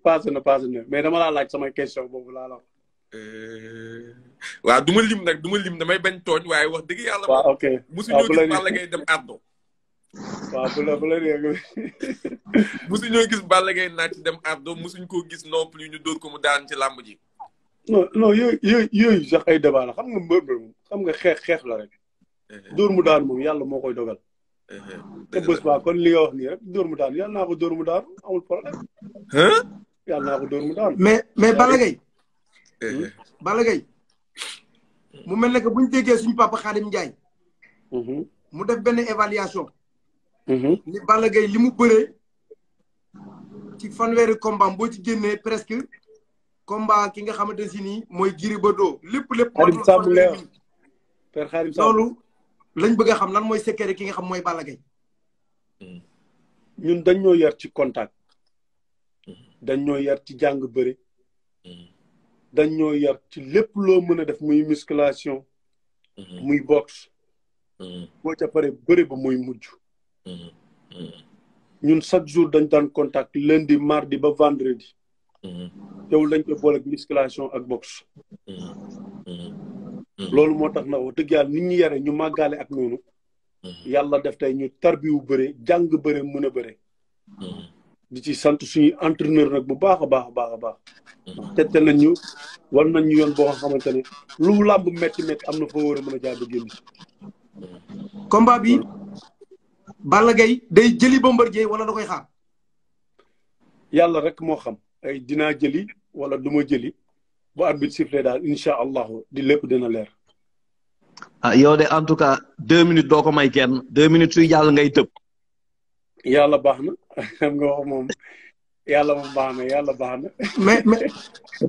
passé na mais dama laa laaj samay question boobu laa la. waaw du ma lim damay bañ tooñ waaye wax dëgg yàlla. waaw ok musuñoo gis Balla Gaye dem ardo. waaw bu la dégg. musuñoo gis Balla Gaye naaj dem ardo musuñ koo gis non plus ñu dóor ko mu daan ci làmb ji. non yooyu sax ay débat la xam nga mbër moom xam nga xeex la rek. dóor mu daanu moom yàlla moo koy dogal. te bés ba kon li nga wax nii rek dóor mu daanu yàlla naa ko dóor mu daanu amul problème. yàlla naa ko dóor mu daanu. mais Balla Gaye. Balla Gaye. mu mel ne que bu ñu déggee suñu papa Khadim Ndiaye. mu def benn évaluation. ni Balla Gaye li mu bëree ci fanweeri combat boo ci génnee presque combat ki nga xamante si nii mooy Gris Bordeaux lépp. Khadim Samb leer Père Khadim Samb loolu lañ bëgg a xam lan mooy secret ki nga xam mooy Balla Gaye. ñun dañ ñoo yar ci contact. dañ ñoo yar ci jàng bëre. dañ ñoo yar ci lépp loo mën a def muy musculation. muy boxe. boo ca pare bëre ba muy mujj. ñun chaque jour dañ daan contact lundi mardi ba vendredi. teewul dañ koy boole ak musculation ak boxe. loolu moo tax na wax dëgg yàlla nit ñi yare ñu màggaale ak noonu. yàlla def tey ñu tarbiwu bëre jàng bëre mën a bëre. di ci sant suñuy entraîneur nag bu baax a baax. tette nañ ñu war nañ ñu yoon boo nga xamante ne lu làmb métti am na foo war a mën a jaar ba génn. combat bi Balla Gaye day jëli Bombardier wala da koy xaar. yàlla rek moo xam ay dinaa jëli wala du ma jëli bu arbitre sifflé daal incha allahu di lépp dina leer. yow de en tout cas 2 minutes doo ko may kenn 2 minutes suy jàll ngay tëb. yàlla baax na xam nga wax moom yàlla moom baax na yàlla baax na.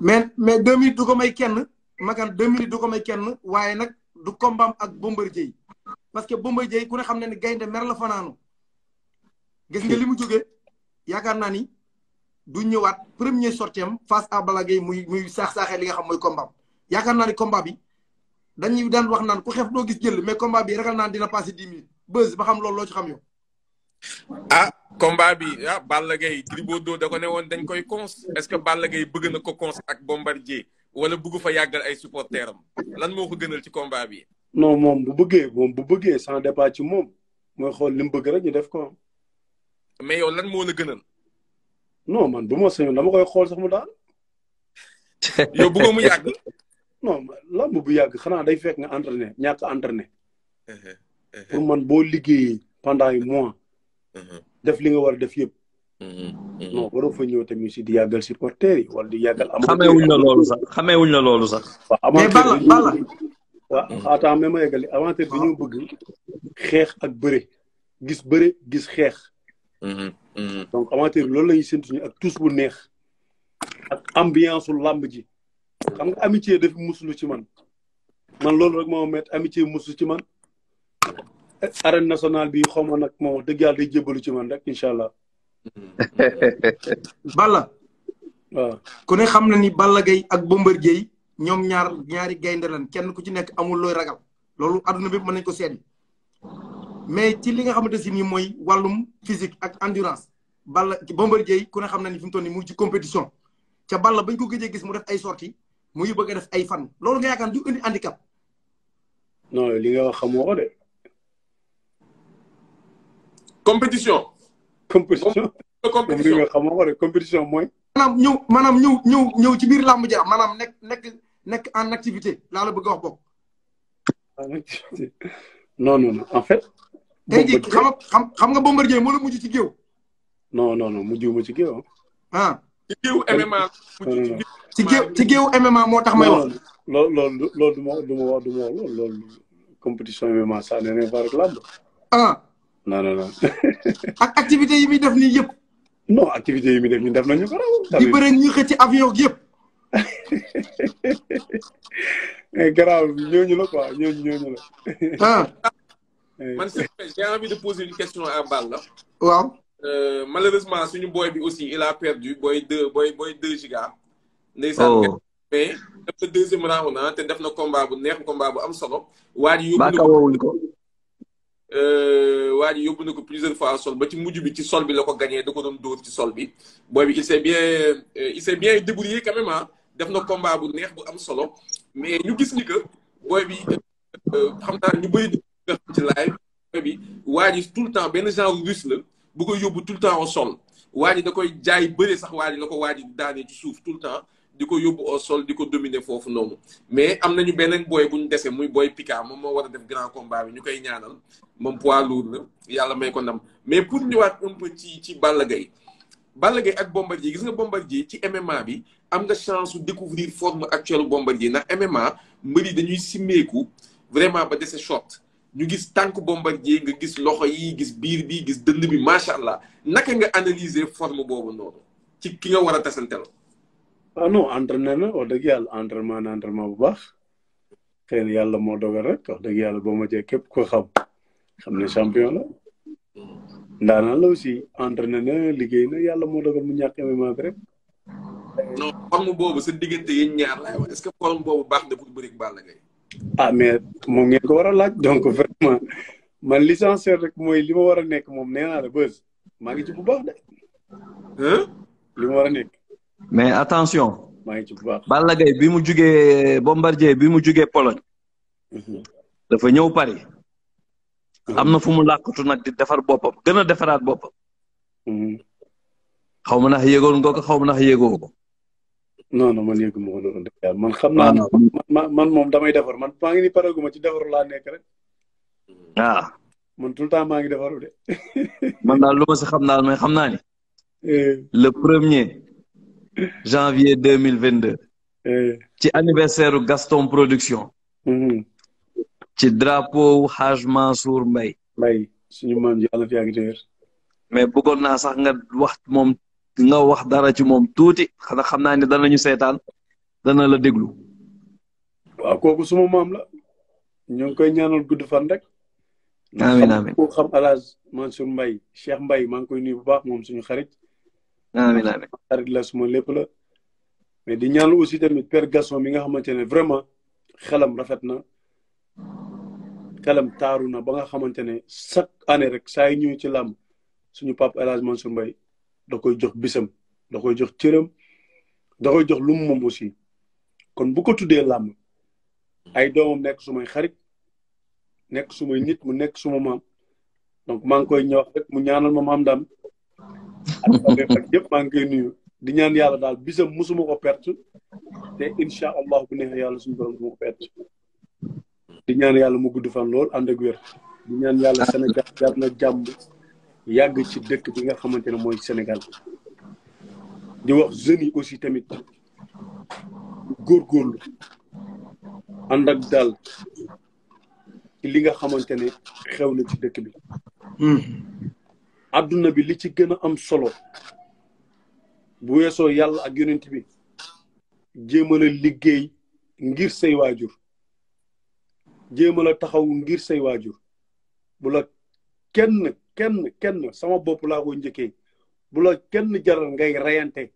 mais 2 minutes du ko may kenn makan 2 minutes du ko may kenn waaye nag du combat ak Bombardier parce que Bombardier ku ne xam ne ni gaynde mer la fanaanu gis nga li mu jógee yaakaar naa ni du ñëwaat premier sortiem face à Balla Gaye muy saax-saaxee li nga xam mooy combat yaakaar naa ni combat bi dañuy daan wax naan ku xef doo gis jël mais combat bi ragal naan dina passé 10 minutes buzz ba xam loolu loo ci xam yow. combat bi Balla Gaye Gris Bordeaux da ko ne woon dañ koy cons est-ce que Balla Gaye bëgg na ko cons ak Bombardier wala bëgg fa yàggal ay supporteram lan moo ko gënal ci combat bi. non moom bu bëggee sans départ ci moom mooy xool li mu bëgg rek ñu def ko. mais yow lan moo la gënal. non man bu ma sañoon dama koy xool sax mu daal. yow bëggoo mu yàgg. non lamb bu yàgg xanaa day fekk nga entraîné ñàkk entraîné. pour man boo liggéeyee pendant ay mois. def li nga war a def yëpp. non waroo fa ñëw tamit si di yàggal supporters yi wala di yàggal. xameewuñ la loolu sax. mais Balla. waaw attends même ma yeggali amateur bi ñoo bëgg xeex ak bëre gis xeex. donc amateur bi loolu la ñuy séntu ñu ak tous bu neex ak ambiance su làmb ji xam nga amitié dafa musulu ci man loolu rek moo met amitié musu ci man arène nationale bi xaw ma nag moo dëgg yàlla day jébbalu ci man rek incha allah. Balla. waaw ku ne xam na ni Balla Gaye ak Bombardier ñoom ñaari gaynde lan kenn ku ci nekk amul looy ragal loolu adduna bépp mën nañ ko seetlu mais ci li nga xamante si nii mooy wàllum physique ak endurance Bombardier ku ne xam na ni fi mu toll nii mu ci compétition ca Balla bañ ko gëjee gis mu def ay sorties muy bëgg a def ay fan loolu nga yaakaar du indi handicap. non li nga wax xamoo ko de. compétition. li nga xamoo ko de compétition mooy. maanaam ñëw ci biir làmb ja maanaam nekk en activité laa la bëgg a wax bokk. non en fait. tey jii xam nga Bombardier moo la mujj ci géew. non mujj ma ci géew. ci géew MMA. ci géew MMA moo tax may wax. loolu du ma wax loolu compétition MMA ça n'est rien avec làmb. non. ak activité yi muy def nii yëpp. non activité yi muy def ñu def nañu ko raw. di bëre ñu xëcc ci avion yëpp. mais garaaw ñooñu la quoi ñooñu la. man j'ai envie de poser une question à Balla. waaw. malheureusement suñu boy bi aussi il a perdu boy 2 giga. ndeysaan mais def na deuxième round na te def na combat bu neex combat bu am solo. waa ji yóbbu na ko plusieurs fois sol ba ci mujj bi ci sol bi la ko gagné da ko doon dóor ci sol bi boy bi il s'est bien débrouillé quand même def na combat bu neex bu am solo mais ñu gis ni que boy bi xam naa ñu bëri ci live boy bi waa ji tout le temps benn genre russe la bu koy yóbbu tout le temps au sol waa ji da koy jaay bëre sax waa ji la ko waa ji daanee ci suuf tout le temps di ko yóbbu au sol di ko dominer foofu noonu mais am nañu beneen booy bu ñu dese muy booy Pika moom moo war a def grand combat bi ñu koy ñaanal moom poids lourd la yàlla may ko ndam mais pour ñëwaat un peu ci Balla Gaye ak Bombardier gis nga Bombardier ci MMA bi am nga chance su découvrir forme actuelle Bombardier ndax MMA mbëri dañuy simmeeku vraiment ba dese short ñu gis tànk Bombardier nga gis loxo yi gis biir bi gis dënd bi macha allah naka nga analyser forme boobu noonu ci ki nga war a tasantel. ah non entraîné na wax dëgg yàlla entraînement bu baax xëy na yàlla moo dogal rek wax dëgg yàlla boo ma jee képp ko xam ne champion la ndaanaan la aussi entraîné na liggéey na yàlla moo dogal mu ñàkk MMA bi rek. non forme boobu sa diggante yéen ñaar laay wax est-ce que forme boobu baax na pour bëri Balla Gaye. ah mais moom ngeen ko war a laaj donc vraiment man licencié rek mooy li ma war a nekk moom nee naa la bës maa ngi ci bu baax de. li ma war a nekk. mais attention. maa ngi ci bu baax. Balla Gaye bi mu jugee Bombardier bi mu jugee Pologne. dafa ñëw Paris. am na fu mu làkkatu nag di defar boppam gën a defaraat boppam. xaw ma ndax yëgoon nga ko xaw ma ndax yëgoo ko. non man yëgu ma ko doon def yàlla man xam naa man moom damay defar man maa ngi ni pareeguma ci defaru laa nekk rek. man tout le temps maa ngi defaru de. man daal lu ma si xam daal mais xam naa ni. le 1er janvier 2022. ci anniversaire Gaston Production. ci drapeau Haj Mansour Mbaye. suñu maam ji yàlla fi yàgg téer. mais bëggoon naa sax nga wax dara ci moom tuuti xanaa xam naa ne danañu seetaan dana la déglu. waaw kooku suma maam la. ñu ngi koy ñaanal gudd fan rek. amiin ku xam Haj Mansour Mbaye Cheikh Mbaye maa ngi koy nuyu bu baax moom suñu xarit. amiin xarit la suma lépp la. mais di ñaanal aussi tamit Père Gaston mi nga xamante ne vraiment xelam rafet na. xelam taaru na ba nga xamante ne chaque année rek saa yu ñëw ci làmb suñu papa El Hadj Mansour Mbaye da koy jox bisam da koy jox cëram da koy jox lu mu moom aussi kon bu ko tuddee làmb ay doomam nekk sumay xarit nekk sumay nit mu nekk suma maam donc maa ngi koy ñëw rek mu ñaanal ma maam daam ak yëpp maa ngi koy nuyu di ñaan yàlla daal bisam musuma ko perte te incha allah bu neexee yàlla suñu borom duma ko perte di ñaan yàlla mu gudd fan lool ànd ak wér di ñaan yàlla Sénégal yar na jàmm yàgg ci dëkk bi nga xamante ne mooy Sénégal di wax jeunes yi aussi tamit góorgóorlu ànd ak daal ci li nga xamante ne xew na ci dëkk bi adduna bi li ci gën a am solo bu weesoo yàlla ak yonent bi jéemal a liggéey ngir say waajur jéemal a taxaw ngir say waajur bu la kenn sama bopp laa ko njëkkee bu la kenn jaral ngay reyante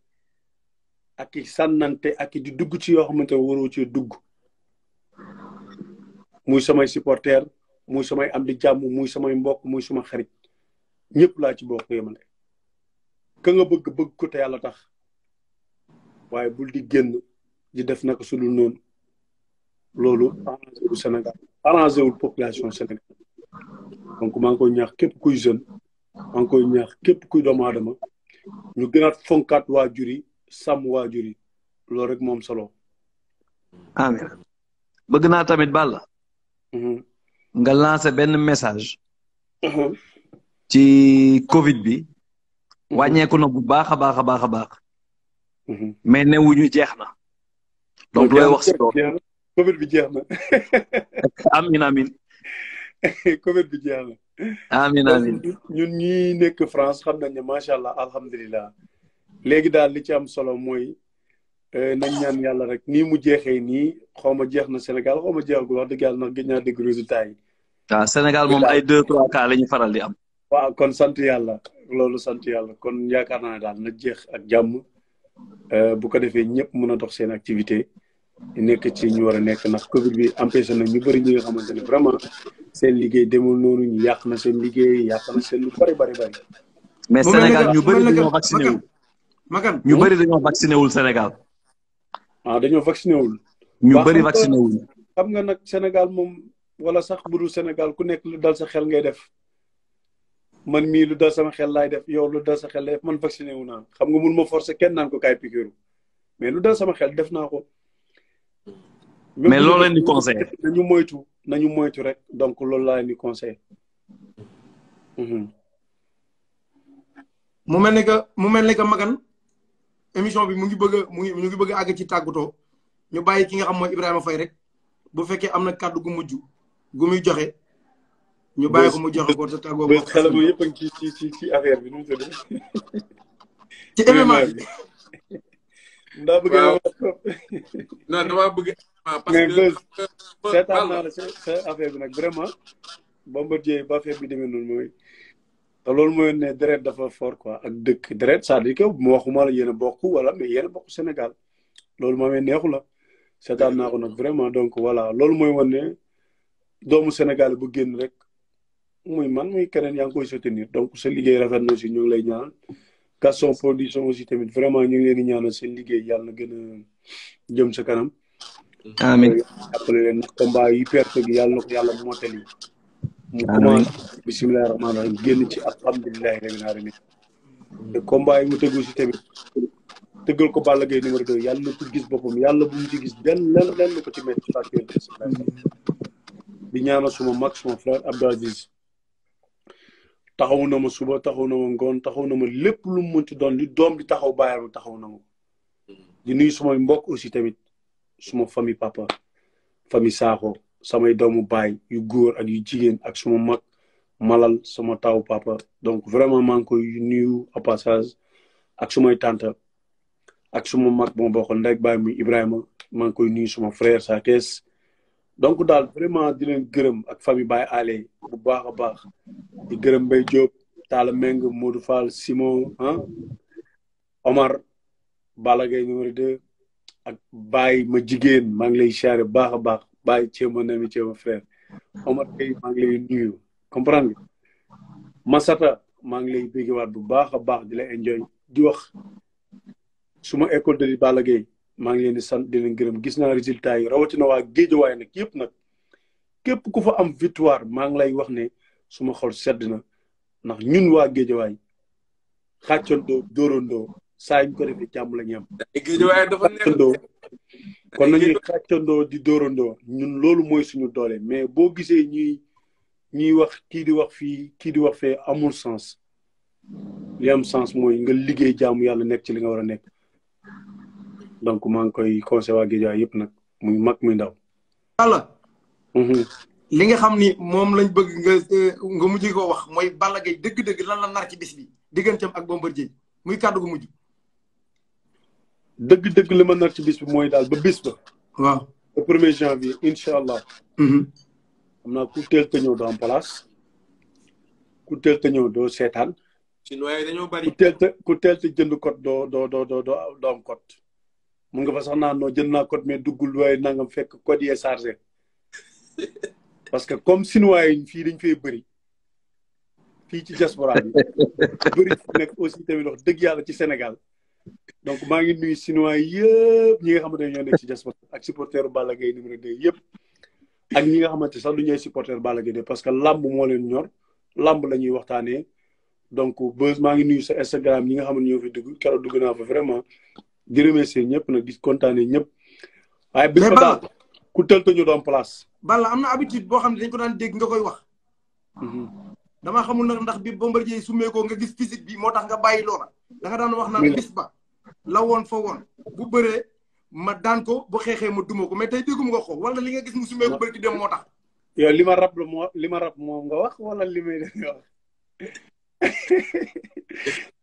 ak i sànnante ak i di dugg ci yoo xamante ne waroo ci dugg muy samay supporter muy samay am di jàmm muy samay mbokk muy suma xarit ñëpp laa ci bokk yemale ka nga bëgg ko te yàlla tax waaye bul di génn di def naka su dul noonu loolu arrangé wul Sénégal arrangé wul population Sénégal donc maa ngi koy ñaax képp kuy jeune maa ngi koy ñaax képp kuy doomu aadama ñu gën a fonkaat waajur yi sàmm waajur yi loolu rek moom solo. amiin bëgg naa tamit Balla. nga lancé benn message. ci Covid bi. wàññeeku na bu baax a baax. mais newuñu jeex na. donc looy wax si loolu. Covid bi jeex na. amiin. Covid bi jeex na. amiin. ñun ñi nekk France xam nañ ne macha allah alhamdulilah. léegi daal li ci am solo mooy nañ ñaan yàlla rek nii mu jeexee nii xaw ma jeex na Sénégal xaw ma jeexagul wax dëgg yàlla ndax gëj naa dégg résultat yi. waaw Sénégal moom ay 2-3 cas la ñu faral di am. waaw kon sant yàlla loolu sant yàlla kon yaakaar naa ne daal na jeex ak jàmm bu ko defee ñëpp mën a dox seen activité nekk ci ñu war a nekk ndax Covid bi empêché na ñu bëri ñi nga xamante ne vraiment seen liggéey demul noonu ñu yàq na seen liggéey yàq na seen lu bari. mais Sénégal ñu bëri dañoo vacciné wul. ñu bëri dañoo vacciné wul Sénégal. dañoo vacciné wul. ñu bëri vacciné wul. xam nga nag Sénégal moom wala sax bu dul Sénégal ku nekk lu dal sa xel ngay def. man mii lu dal sama xel laay def yow lu dal sa xel lay def man vacciné wu naa xam nga mun ma forcer kenn naan ko kaay piqûre mais lu dal sama xel def naa ko. mais loolu leen di conseillé. nañu moytu rek donc loolu laa leen di conseillé. mu mel ne que Magane émission bi mu ngi bëgg a àgg ci tàggatoo ñu bàyyi ki nga xam mooy Ibrahima Faye rek bu fekkee am na kàddu gu mujj gu muy joxe. ñu bàyyi ko mu joxe ko te tàggoo ko. xale bu yëpp a ngi ci affaire bi nu mu tudd. ci MMA bi. ndaa bëgg non damaa bëgg. parce que seetaan naa la sa affaire bi nag vraiment Bombardier ba affaire bi demee noonu mooy. te loolu mooy ne deret dafa fort quoi ak dëkk deret c'est-à-dire que mu waxuma la yéen a bokk wala mais yéen a bokk Sénégal loolu moo neexu la seetaan naa ko nag vraiment donc voilà loolu mooy wane ne doomu Sénégal bu génn rek muy man muy keneen yaa ngi koy soutenir donc sa liggéey rafet na aussi ñu ngi lay ñaanal Gaston Production aussi tamit vraiment ñu ngi leen di ñaanal seen liggéey yàlla na gën a jëm sa kanam. amiin jàppale leen nag combat yi perte gi yàlla na ko yàlla mottali. mu commencé bisimilah rahmaani rahiim génn ci alhamdulilahi rabbil alamin te combat yi mu tëggu si tamit tëggal ko Balla Gaye numéro 2 yàlla na ko gis boppam yàlla bu mu ci gis lenn ko ci métti ci fàttali di ñaanal suma mag suma frère Abdou Aziz taxaw na ma suba taxaw na ma ngoon taxaw na ma lépp lu mu mënti doon li doom di taxaw bàyyam taxaw na ma di nuyu sumay mbokk aussi tamit suma famille papa famille Sakho samay doomu baay yu góor ak yu jigéen ak suma mag malal sama taw papa donc vraiment maa ngi koy nuyu au passage ak sumay tante ak suma mag bu ma bokkal ndey baay muy Ibrahima maa ngi koy nuyu suma frère sa kees donc daal vraiment di leen gërëm ak famille Baye Allé bu baax a baax di gërëm Mbaye Diop Talla Meng Modou Fall Simon Omar Balla Gaye numéro 2 ak Baye ma jigéen maa ngi lay siyaare bu baax a baax Baye Thiema Nami Thiema frère Omar Gueye maa ngi lay nuyu comprendre nga Masata maa ngi lay béggewaat bu baax a baax di la enjoy di wax suma école de Balla Gaye maa ngi leen di sant di leen gërëm gis naa résultat yi rawatina waa Géejawaay nag yëpp nag képp ku fa am victoire maa ngi lay wax ne suma xol sedd na ndax ñun waa Géejawaay xàccandoo dóorandoo saa ñu ko defee jàmm la ñu am. Géejawaay dafa neex kon nañuy xàccandoo di dóorandoo ñun loolu mooy suñu doole mais boo gisee ñuy wax kii di wax fii kii di wax fee amul sens li am sens mooy nga liggéey jaamu yàlla nekk ci li nga war a nekk donc maa ngi koy conseillé waa Guédiawaye yëpp nag muy mag muy ndaw. Balla. li nga xam ni moom lañ bëgg nga mujj ko wax mooy Balla Gaye dëgg-dëgg lan la nar ci bis bi digganteem ak Bombardier muy kàddu gu mujj. dëgg-dëgg li ma nar ci bis bi mooy daal ba bis ba. waaw le 1er janvier incha allah. xam naa ku teel te ñëw doo am place ku teel te ñëw doo seetaan. Chinois yi dañoo bari. ku teel te jënd code doo am code. mun nga fa sax naan noo jënd naa code mais duggul waaye nangam fekk code yi chargé parce que comme Chinois yi fii dañ fay bëri fii ci diaspora bi bëri nekk aussi tamit wax dëgg yàlla ci Sénégal donc maa ngi nuyu Chinois yëpp ñi nga xamante ne ñoo nekk ci diaspora ak supporteru Balla Gaye numéro 2 yëpp ak ñi nga xamante sax du ñooy supporter Balla Gaye 2 parce que lamb moo leen ñor lamb la ñuy waxtaanee donc Beuz maa ngi nuyu sa Instagram ñi nga xam ne ñoo fi dugg keroog dugg naa fa vraiment di remercier ñëpp nag di kontaanee ñëpp. waaye bis ba daal ku tël ñu doon place. Balla am na habitude boo xam ne dañ ko daan dégg nga koy wax. damaa xamul nag ndax bi Bombardier summeekoo nga gis physique bi moo tax nga bàyyi loola. da nga daan wax naan bis ba la woon fa woon bu bëree ma daan ko bu xeexee ma duma ko mais tey déggum nga ko wala li nga gis mu summeeku bëri ci dem moo tax. yow li ma rab moom nga wax wala li may def nga wax.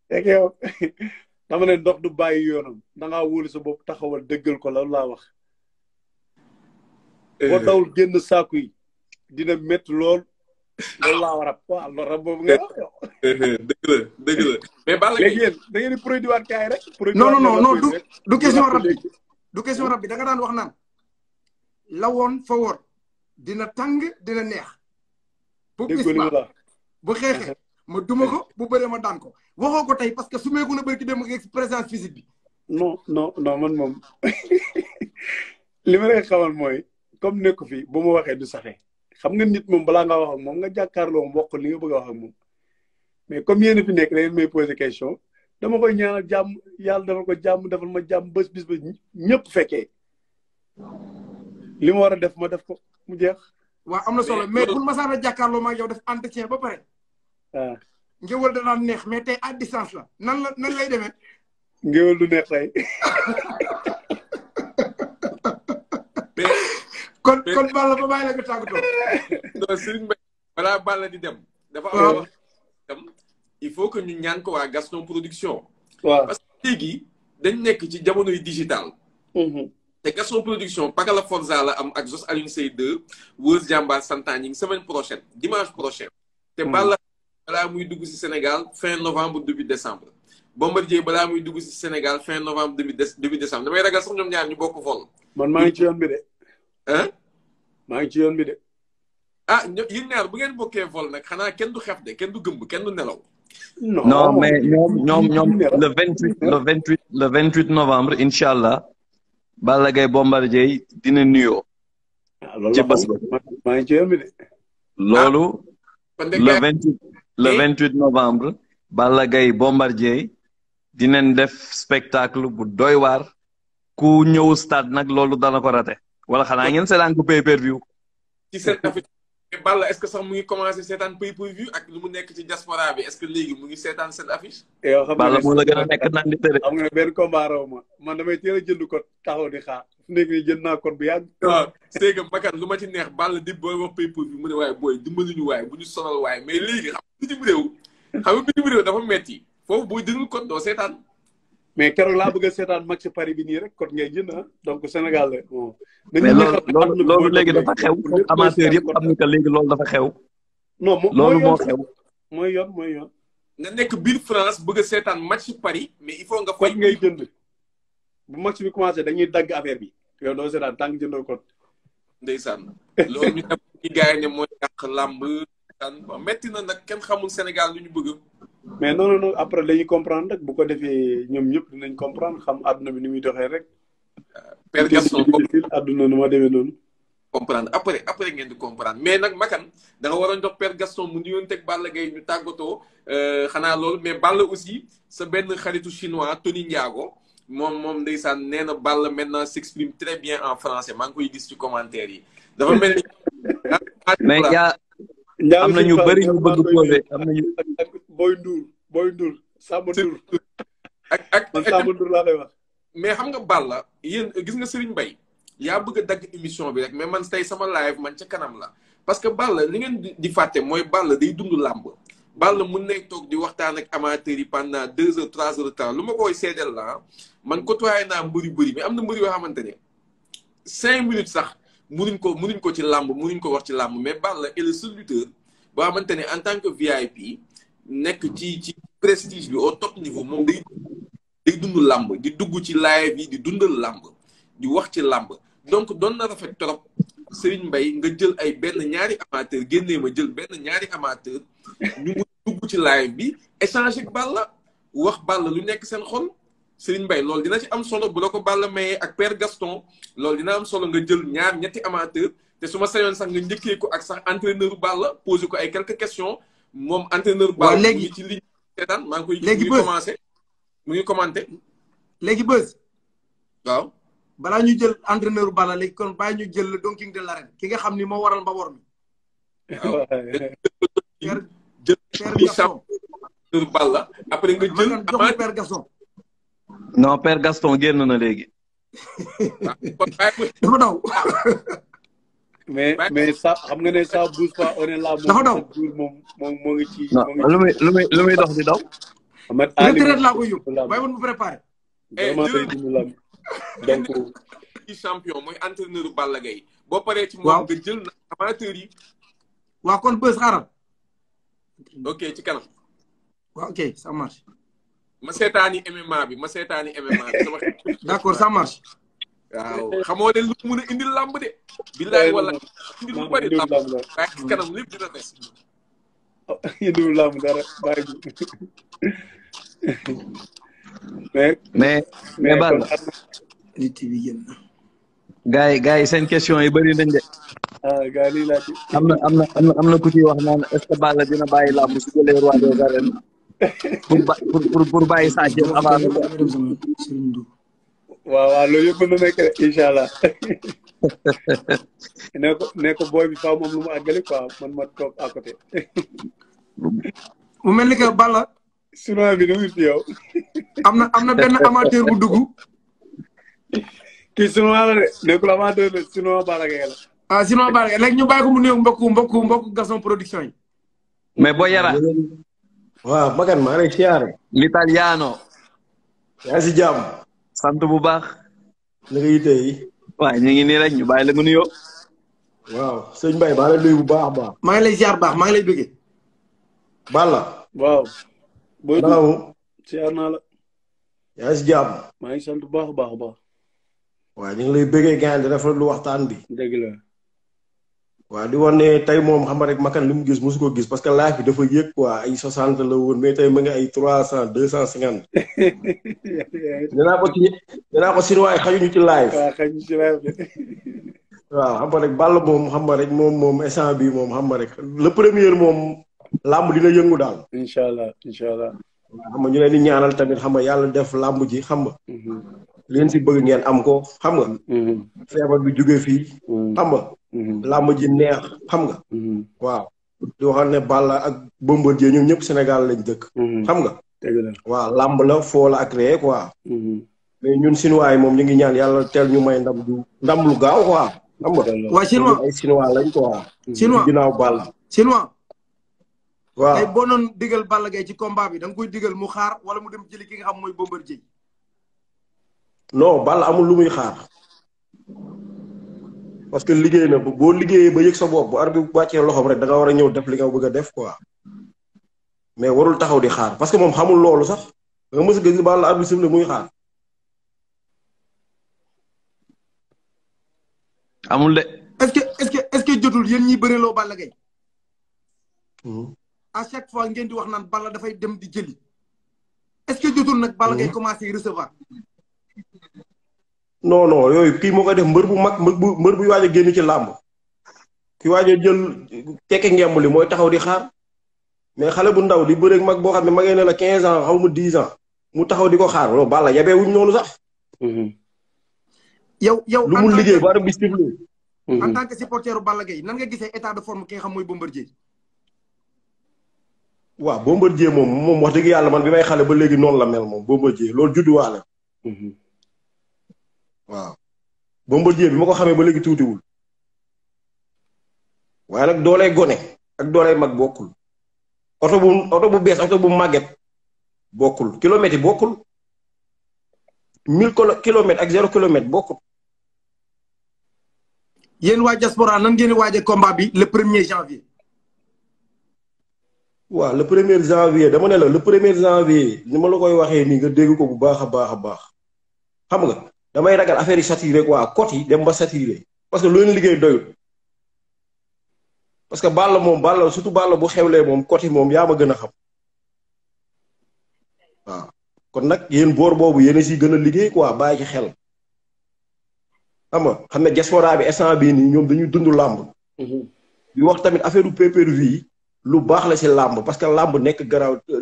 fekk yow dama ne ndox du bàyyi yoonam da ngaa wóolu sa bopp taxawal dëggal ko loolu laa wax. boo dawul génn saaku yi dina métti lool loolu laa war a waaw loolu rab boobu nga wax yow. dëgg la mais Balla léegi yéen da ngeen di produit waat kaay rek. non du question rab bi du question rab bi da nga daan wax naan la woon fa woon dina tàng dina neex. bu xeexee ma duma ko bu bëree ma daan ko waxoo ko tey parce que su meeku na bëri ki dem ak présence physique bi. non man moom li ma lay xamal mooy comme nekk fi bu ma waxee du saxee xam nga nit moom balaa nga wax ak moom nga jàkkaarloo mbokk li nga bëgg a wax ak moom mais comme yéen a fi nekk da ngeen may poser question dama koy ñaanal jàmm yàlla defal ko jàmm defal ma jàmm bés bis ba ñëpp fekkee li ma war a def ma def ko mu jeex. waaw am na solo mais bu ma saana jàkkaarloo ma ak yow def entretien ba pare. waaw. ngéwal da daan neex mais tey à distance la nan lay demee. ngéwal du neex tey. kon Balla ba bàyyi la nga tàggatoo. non Serigne Mbaye balaa Balla di dem. dafa am dem il faut que ñu ñaan ko waa Gaston Production. waaw parce que léegi dañ nekk ci jamonoy digital. te Gaston Production Pakala Forza la am ak Jos Alioune Seye 2 Weuz Diambar Santagne semaine prochaine dimanche prochain. te Balla balaa muy dugg si Sénégal fin novembre début décembre. Bombardier balaa muy dugg si Sénégal fin novembre début décembre damay ragal sax ñoom ñaar ñu bokk vol. man maa ngi ci yoon bi de. maa ngi ci yoon bi de. ah yéen ñaar bu ngeen bokkee vol nag xanaa kenn du xef de kenn du gëmb kenn du nelaw. non mais ñoom le 28 novembre incha allah. Balla Gaye Bombardier dina nuyoo. ci bés ba maa ngi ci yoon bi de. loolu. le 28 novembre. Balla Gaye Bombardier dinañ def spectacle bu doy waar. ku ñëw stade nag loolu dana ko rate. wala xanaa ngeen seetaan ko pay-per-view. ci seen affiche Balla est-ce que sax mu ngi commencé seetaan pay-per-view ak lu mu nekk ci diaspora bi est-ce que léegi mu ngi seetaan seen affiche. Balla moo la gën a nekk naan di tëre. am nga benn combat raw ma man damay teel a jënd code taxaw di xaar fu nekk nii jënd naa code bu yàgg. waaw c'est que Makan lu ma ci neex Balla di booy wax pay-per-view mu ne waaye booy dimbali ñu waaye bu ñu sonal waaye mais léegi xam nga bitim réew dafa metti foofu booy déglu code doo seetaan. mais keroog laa bëgg a seetaan match Paris bi nii rek code ngay jënd donc Sénégal la bon. mais loolu léegi dafa xew amateur yëpp xam ni que léegi loolu dafa xew. non loolu moo xew. mooy yoon. nga nekk biir France bëgg a seetaan match Paris mais il faut nga fay. code ngay jënd bu match bi commencé dañuy dagg affaire bi yow doo seetaan tant que jëndoo code. ndeysaan loolu ñu def ci gars yi ne mooy yàq làmb metti na nag kenn xamul Sénégal lu ñu bëgg. mais non après dañuy comprendre rek bu ko defee ñoom ñëpp dinañ comprendre xam àdduna bi ni muy doxee rek. Père Gaston àdduna nu ma demee noonu. comprendre après ngeen di comprendre mais nag Makan da nga waroon jox Père Gaston mu nuyoon teg Balla Gaye ñu tàggatoo xanaa loolu mais Balla aussi sa benn xaritu chinois Tony Ndiago moom ndeysaan nee na Balla maintenant s'exprime très bien en français maa ngi koy gis ci commentaire yi. dafa mel ni. mais am na ñu bëri ñu bëgg posé am na ñu. Boy Ndour Samba Ndour. ak Samba Ndour laa lay wax. mais xam nga Balla yéen gis nga Serigne Mbaye yaa bëgg a dagg émission bi rek mais man tey sama live man ca kanam la parce que Balla li ngeen di fàtte mooy Balla day dund làmb. Balla mun nañ toog di waxtaan ak amateurs yi pendant 2 heures 3 heures de temps lu ma koy seedeel la man côtoyé naa mbër yu bëri mais am na mbër yoo xamante ne 5 minutes sax munuñ ko ci làmb munuñ ko wax ci làmb mais Balla est le seul lutteur boo xamante ne en tant que VIP nekk ci prestige bi au top niveau moom day dund làmb di dugg ci live yi di dundal làmb di wax ci làmb donc doon na rafet trop Serigne Mbaye nga jël ay ñaari amateur génnee ma jël ñaari amateur ñu mu dugg ci live bi échanger ak Balla wax Balla lu nekk seen xol Serigne Mbaye loolu dina ci am solo bu la ko Balla mayee ak Père Gaston loolu dina am solo nga jël ñetti amateur te su ma sañoon sax nga njëkkee ko ak sax entraîneur Balla posé ko ay quelques questions moom entraîneur Balla léegi ci ligne seetaan maa ngi koy léegi commencé mu ngi commenté léegi Beuz waaw balaa ñu jël entraîneur Balla léegi kon bàyyi ñu jël le Don King de l'arène ki nga xam ni moo waral mbabor mi waaw jël champion Balla après nga jël jox Père Gaston non Père Gaston génn na léegi dafa daw mais ça xam nga ne ça bouge pas on est là moom moo ngi ci lu muy dox di daw retraite laa koy yóbbu bàyyi woon mu préparé donc ci champion mooy entraîneur Balla Gaye boo paree ci moom nga jël na amateur yi waaw kon Beuz xaaral ok ci kanam waaw ok ça marche ma seetaani MMA bi sama d'accord ça marche waaw xamoo ne lu mun a indil làmb de billaay wala indil lu bari làmb waaye ci kanam lépp dina des indil làmb dara bàyyi mais Balla gars yi seen question yi bëri nañ de gars yi laa ci am na ku ci wax naan est-ce que Balla dina bàyyi làmb su jëlee roi des arènes pour bàyyi Sa Thiès avant. waaw loolu yëpp mën na nekk rek incha allah. ne ko booy bi faaw moom lu mu àggali quoi man ma toog à côté. mu mel ni que Balla. sinon bi nu mu fi yow. am na benn amateur bu dugg. kii sinon la de nekkul amateur de sinon Balla Gaye la. ah sinon Balla Gaye léegi ñu bàyyi ko mu néew mbokku Gaston Production yi. mais boo yara. waaw Makan maa ngi siyaare. l'italiano. yaa si jàmm. sant bu baax. na nga yite yi. waaw ñu ngi nii rek ñu bàyyi la nga nuyoo. waaw sëñ Mbaye maa ngi lay nuyu bu baax a baax. maa ngi lay ziar baax maa ngi lay bëggee. Balla. waaw. booy naaw. siyaar naa la. yaa si jàmm. maa ngi sant bu baax a baax a baax. waaw ñu ngi lay bëggee gàncax di rafetlu waxtaan bi. dëgg la. waaw di wane ne tey moom xam nga rek Makan li mu gis mosu ko gis parce que live bi dafa yëg quoi ay 60 la woon mais tey ma ngi ay 300 250. dinaa ko sinuwaay xajuñu ci live. waaw xajuñu ci live bi. waaw xam nga rek Balla moom xam nga rek moom instant bi moom xam nga rek le premier moom làmb dina yëngu daal. incha allah incha allah. waaw xam nga ñu leen di ñaanal tamit xam nga yàlla def làmb ji xam nga. leen si bëgg ngeen am ko xam nga. feebar bi jóge fii. xam nga. làmb ji neex xam nga. waaw di waxal ne Balla ak Bombardier ñoom ñëpp Sénégal lañ dëkk. xam nga. waaw làmb la foo la ak ree quoi. mais ñun sinuwaay moom ñu ngi ñaan yàlla teel ñu may ndam lu gaaw quoi. xam nga. waa chinois ay sinuwaay lañ quoi. chinois ginnaaw Balla. chinois. waaw tey boo doon digal Balla Gaye ci combat bi da nga koy digal mu xaar wala mu dem jëli ki nga xam mooy Bombardier. non Balla amul lu muy xaar. parce que liggéey na boo liggéeyee ba yëg sa bopp bu arbitre bi wàccee loxoom rek da nga war a ñëw def li nga bëgg a def quoi. mais warul taxaw di xaar parce que moom xamul loolu sax nga mës a gis Balla arbitre siffle muy xaar. amul de. est-ce que jotul yéen ñiy bëreloo Balla Gaye. à chaque fois ngeen di wax naan Balla dafay dem di jëli. est-ce que jotul nag Balla Gaye commencé recevoir. non yooyu kii moo koy def mbër bu mag mbër bu waaj a génn ci làmb ki waaj a jël tekke ngemb li mooy taxaw di xaar mais xale bu ndaw di bëreeg mag boo xam ne magee ne la 15 ans xaw ma 10 ans mu taxaw di ko xaar loolu Balla yabee wuñ noonu sax. yow lu mu liggéey ba bis tifle. en tant que supporteru Balla Gaye nan nga gisee état de forme ki nga xam mooy Bombardier. waaw Bombardier moom wax dëgg yàlla man bi may xale ba léegi noonu la mel moom Bombardier loolu judduwaale. waaw Bombardier bi ma ko xamee ba léegi tuutiwul waaye nag dooley gone ak dooley mag bokkul oto bu bees oto bu màgget bokkul kilomètres yi bokkul 1000 kilomètres ak 0 kilomètre bokkul. yéen waa diaspora nan ngeen di waajee combat bi le 1er janvier. waaw le 1er janvier dama ne la le 1er janvier ni ma la koy waxee nii nga dégg ko bu baax a baax xam nga. damay ragal affaire yi saturé quoi côté yi dem ba saturé parce que lu leen liggéey doyul parce que Balla surtout Balla bu xewlee moom côté moom yaa ma gën a xam waaw kon nag yéen boor boobu yéen a siy gën a liggéey quoi bàyyi ci xel xam ne diaspora bi instant bii nii ñoom dañuy dund làmb di wax tamit affaire du pay-per-view yi lu baax la si làmb parce que làmb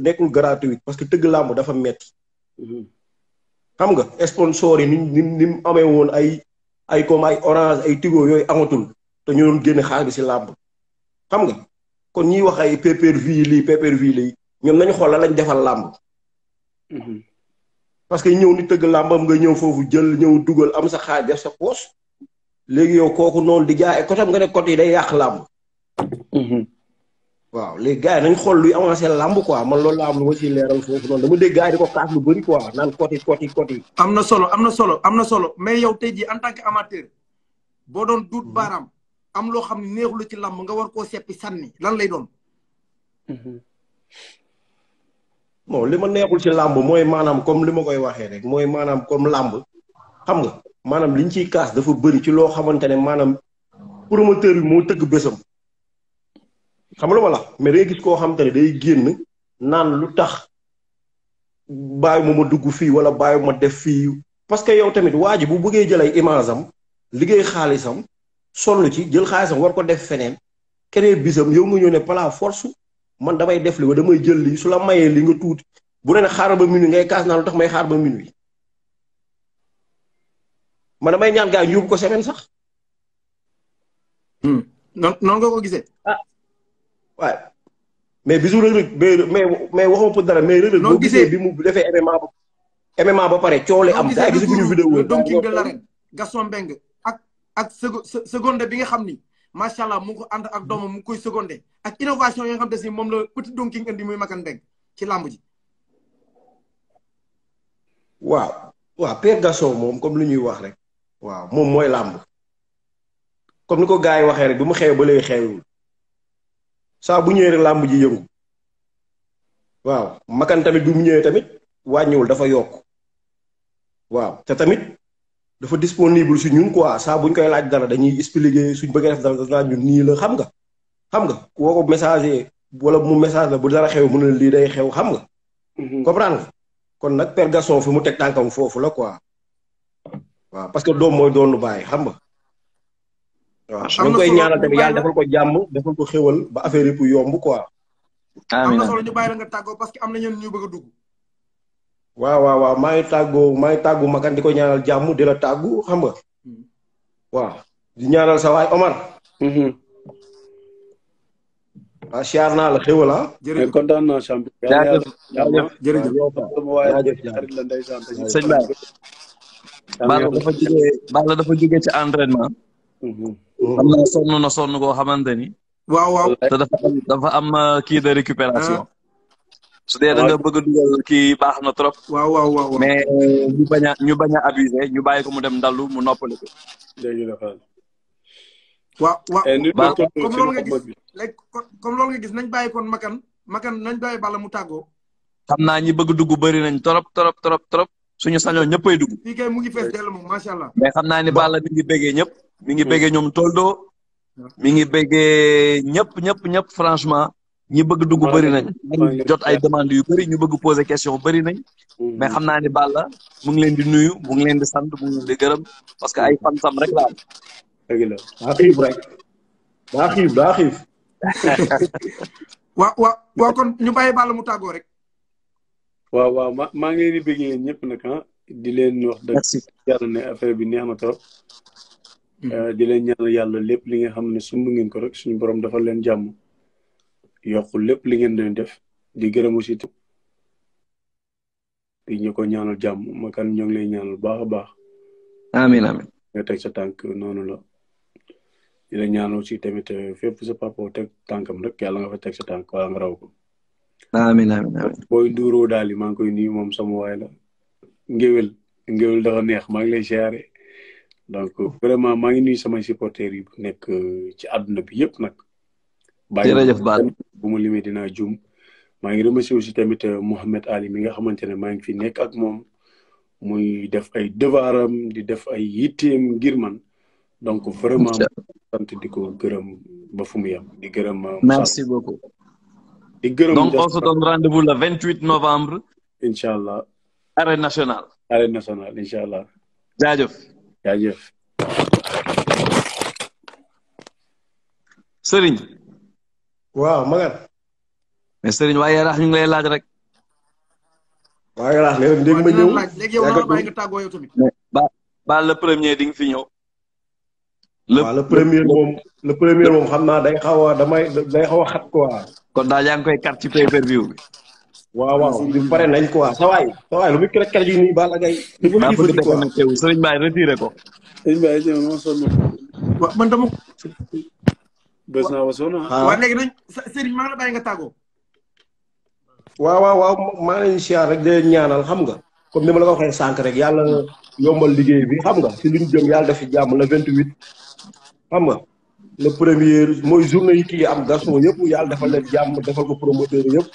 nekkul gratuit parce que tëgg làmb dafa metti xam nga sponsor yi ni mu amee woon ay comme ay Orange ay Tigo yooyu amatul te ñu doon génne xaalis bi si làmb xam nga kon ñiy wax ay pay-per-view lii ñoom nañu xool la lañ defal làmb parce que ñëw ni tëgg làmbam nga ñëw foofu ñëw dugal am sa xaalis def sa poche léegi yow kooku noonu di jaay kotam nga ne côté yi day yàq làmb waaw léegi gars yi nañ xool luy avancé làmb quoi man loolu la am lu ma ciy leeral foofu noonu dama dégg gars yi di ko kaas lu bëri quoi naan côté. am na solo mais yow tey jii en tant que amateur boo doon duut baaraam am loo xam ne neexul ci làmb nga war koo seppi sànni lan lay doon. bon li ma neexul ci làmb mooy maanaam comme li ma koy waxee rek mooy maanaam comme làmb xam nga maanaam liñ ciy kaas dafa bëri ci loo xamante ne maanaam promoteur bi moo tëgg bésam. xam nga ma la mais day gis koo xamante ne day génn naan lu tax bàyyi ma dugg fii wala bàyyi ma def fii parce que yow tamit waa ji bu bëggee jël ay image am liggéey xaalisam sonn ci jël xaalisam war ko def feneen keneen bisam yow nga ñëw ne par force man damay def li wa damay jël li su la mayee li nga tuuti bu ne xaaral ba minuit ngay kaas naa lu tax may xaar ba minuit man damay ñaan gars yi yóbbu ko semaine sax. noonu nga ko gisee. ah waaye mais bisu Reug Reug mais waxuma pour dara mais Reug Reug boo gisee bi mu defee MMA ba pare coole am. daa gis ñu vidéo Don King de l'arène Gaston Mbengue ak seconde bi nga xam ni macha allah mu ngi ko ànd ak doomam mu ngi koy secondé ak innovation yi nga xam te si moom la petit Don King indi muy Makan Mbengue ci làmb ji. waaw Père Gaston moom comme lu ñuy wax rek. waaw moom mooy làmb comme ni ko gars yi waxee rek bi mu xew ba léegi xewul saa bu ñëwee rek làmb ji yëngu waaw Makan tamit bi mu ñëwee tamit wàññiwul dafa yokk waaw te tamit dafa disponible si ñun quoi saa buñ koy laaj dara dañuy expliquer suñ bëggee def dara ñun nii la xam nga koo ko messager wala mu message la bu dara xew mu ne lii day xew xam nga. comprendre nga kon nag Père Gaston fi mu teg tànkam foofu la quoi. waaw parce que doom mooy doonu bàyyi xam nga. waaw dañ koy ñaanal tamit yàlla defal ko jàmm defal ko xéwal ba affaire yëpp yomb quoi. amiin am na solo ñu bàyyi la nga tàggoo parce que am na ñenn ñu bëgg a dugg. waaw maa ngi tàggu Makan di ko ñaanal jàmm di la tàggu xam nga. waaw di ñaanal sa waay Omar. waaw siyaar naa la xéwal ah. jërëjëf kontaan naa champion. jërëjëf sëñ Balla dafa jógee ci entraînement. xam naa sonn koo xamante ni. waaw. te dafa am kii de récupération. su dee da nga bëgg a dugal kii baax na trop. waaw. mais ñu bañ a abuser ñu bàyyi ko mu dem ndalu mu noppali ko. waaw. comme loolu nga gis léegi comme loolu nga gis nañ bàyyi kon Makan nañ bàyyi Balla mu tàggoo. xam naa ñi bëgg dugg bëri nañ trop. suñu sañoon ñëppay dugg. fii kay mu ngi fees dell moom macha allah. mais xam naa ni Balla mi ngi bëggee ñëpp. mi ngi bëggee ñoom Toldo. mi ngi bëggee ñëpp franchement. ñi bëgg dugg bëri nañ. jot ay demandes yu bëri ñu bëgg poser question bëri nañ. mais xam naa ni Balla mu ngi leen di nuyu mu ngi leen di sant mu ngi leen di gërëm parce que ay fansam rek la am. dëgg la daa xiif rek. daa xiif. waaw kon ñu bàyyi Balla mu tàggoo rek. waaw maa ngi leen di bëggee ñëpp nag di leen wax dëgg yàlla ne affaire bi neex na trop. di leen ñaanal yàlla lépp li nga xam ne sumb ngeen ko rek suñu borom dafa leen jàmm yokk lépp li ngeen doon def di gërëm aussi di ñu ko ñaanal jàmm Makan ñoo ngi lay ñaanal baax a baax. amiin nga teg sa tànk noonu la di la ñaanal aussi tamit fépp sa papa teg tànkam rek yàlla nga fa teg sa tànk wala nga raw ko. amiin booy nduuroo daal maa ngi koy nuyu moom sama waay la ngéwél dafa neex maa ngi lay siyaare donc vraiment maa ngi nuyu samay supporters yi bu nekk ci àdduna bi yëpp nag. jërëjëf Balla bu ma limee dinaa jum maa ngi remercier aussi tamit Mohamed Ali mi nga xamante ne maa ngi fi nekk ak moom muy def ay devoiram di def ay yitteem ngir man donc vraiment sant di ko gërëm ba fu mu yem di gërëm. merci beaucoup. Donc, on se donne rendez-vous le 28 novembre. Inch'Allah. Arène nationale. Arène nationale, Inch'Allah. Jaajëf. Serigne. waaw Magan. mais Serigne waaye Yaraax ñu ngi lay laaj rek. waaye Yaraax léegi dégg ma ñëw. léegi yow la bàyyi nga tàggoo yow tamit. ba le premier di nga fi ñëw. waaw le premier moom xam naa day xaw a xat quoi. kon daal yaa ngi koy carte ci pay-per-view bi. waaw di pare nañ quoi sa waay lu muy kër yi nii Balla Gaye. maa bëgg déconnecté wu Serigne Baye retiré ko. Serigne Baye ñëw na ma sonn. waaw man dama. bés naa wa sonn waaw léegi nañ Serigne maa ngi la bàyyi nga tàggoo. waaw maa ngi leen siyaar rek di leen ñaanal xam nga comme ni ma la ko waxee sànq rek yàlla yombal liggéey bi xam nga si luñ jëm yàlla def fi jàmm le 28 xam nga. le premier mooy journée yi kii am Gaston yëpp yàlla defal leen jàmm defal ko promoteur yëpp.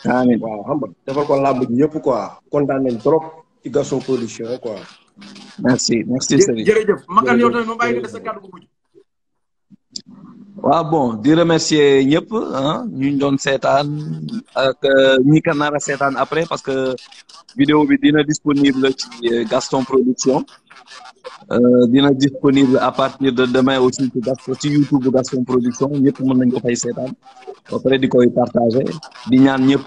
amiin waaw xam nga defal ko làmb ji yëpp quoi kontaan nañ trop ci Gaston production quoi. merci Serigne. jërëjëf Makan yow tamit ma bàyyi nga def sa kàddu gu mujj. waaw bon di remercier ñëpp ah ñu doon seetaan ak ñi ka nar a seetaan après parce que vidéo bi dina disponible ci Gaston Production dina disponible à partir de demain aussi ci YouTube Gaston Production ñëpp mën nañ ko fay seetaan après di koy partager di ñaan ñëpp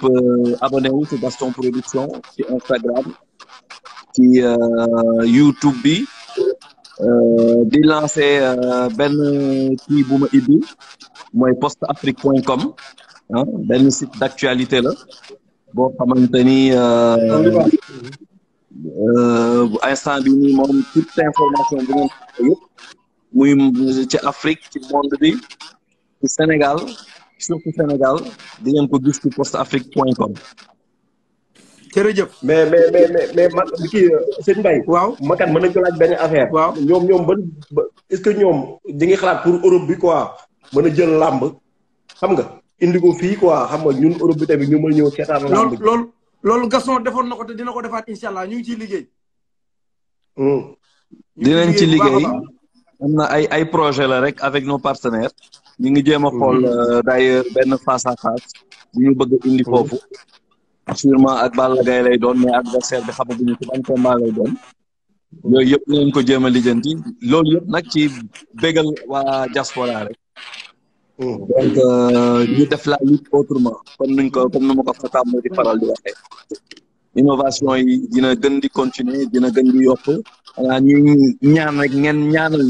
abonné wu ci Gaston Production ci Instagram ci YouTube bi di lancer benn kii bu ma ibbi mooy postafrique.com ah benn site d'actualité la boo xamante ni instant bi nii moom toute information bu ngeen yëpp muy ci Afrique ci monde bi ci Sénégal surtout Sénégal di ngeen ko gis ci postafrique.com. jërëjëf. mais man kii sëñ Mbaye. waaw Makan mën nañu ko laaj benn affaire. waaw ñoom ba est-ce que ñoom di ngi xalaat pour Europe bi quoi mën a jël làmb xam nga indi ko fii quoi xam nga ñun Europe bi tamit ñu mën a ñëw seetaan làmb. loolu Gaston defoon na ko te dina ko defaat incha allah ñu ngi ciy liggéey. dinañ ci liggéey am na ay projet la rek avec nos partenaires. ñu ngi jéem a xool d'ailleurs benn face à face bu ñu bëgg indi foofu. sûrement ak Balla Gaye lay doon mais adversaire bi xamaguñu ci ban combat lay doon yooyu yëpp nañ ko jéem a lijjanti loolu yëpp nag ci bégal waa diaspora rek donc ñu def la lutte autrement comme nu ma ko fataam moo di faral di waxee innovation yi dina gën di continuer dina gën di yokk xanaa ñuy ñaan rek ngeen ñaanal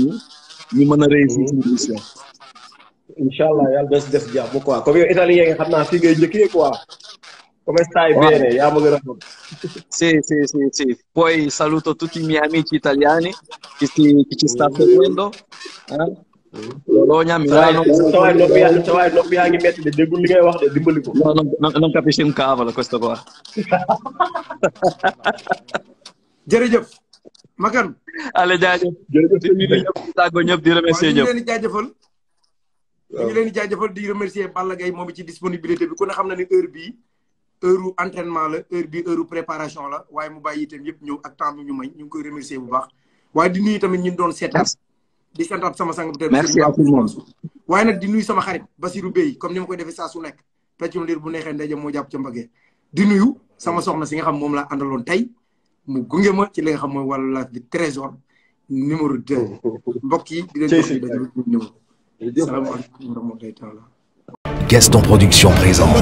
ñu mën a réussir ci mission incha allah yàlla des def jàmm quoi comme yow italien nga xam naa fii ngay njëkkee quoi. Come stai? Bene, yaa ma gën a xam. Sì. Poi saluto tutti i miei amici italiani che ci sta seguendo. Bologna, Milano. Sa waay noppi yaa ngi metti de déggul li ngay wax de dimbali ko. Non capisci un cavolo questo qua. jërëjëf. Makan. Allez jaajëf. Tàggo ñëpp di remercier ñëpp. ñu leen di jaajëfal. ñu leen di jaajëfal di remercier Balla Gaye moom ci disponibilité bi ku ne xam na ni heure bii. heure entraînement la heure bi heure préparation la waaye mu bàyyi itam yëpp ñëw ak temps bi ñu may ñu ngi koy remercier bu baax waaye di nuyu tamit ñun doon seetaan di santaat sama sang bu teel merci à tout le monde waaye nag di nuyu sama xarit Basirou Bey comme ni ma koy defee saa su nekk peccum liir bu neexee ndeyjam moo jàpp ca mbagee di nuyu sama soxna si nga xam moom laa àndaloon tey mu gunge ma ci li nga xam mooy wàllu laaj bi trésor numéro 2 mbokk yi di leen jox dañu ñëw salaamaaleykum wa rahmatullahi taala Gaston Production présente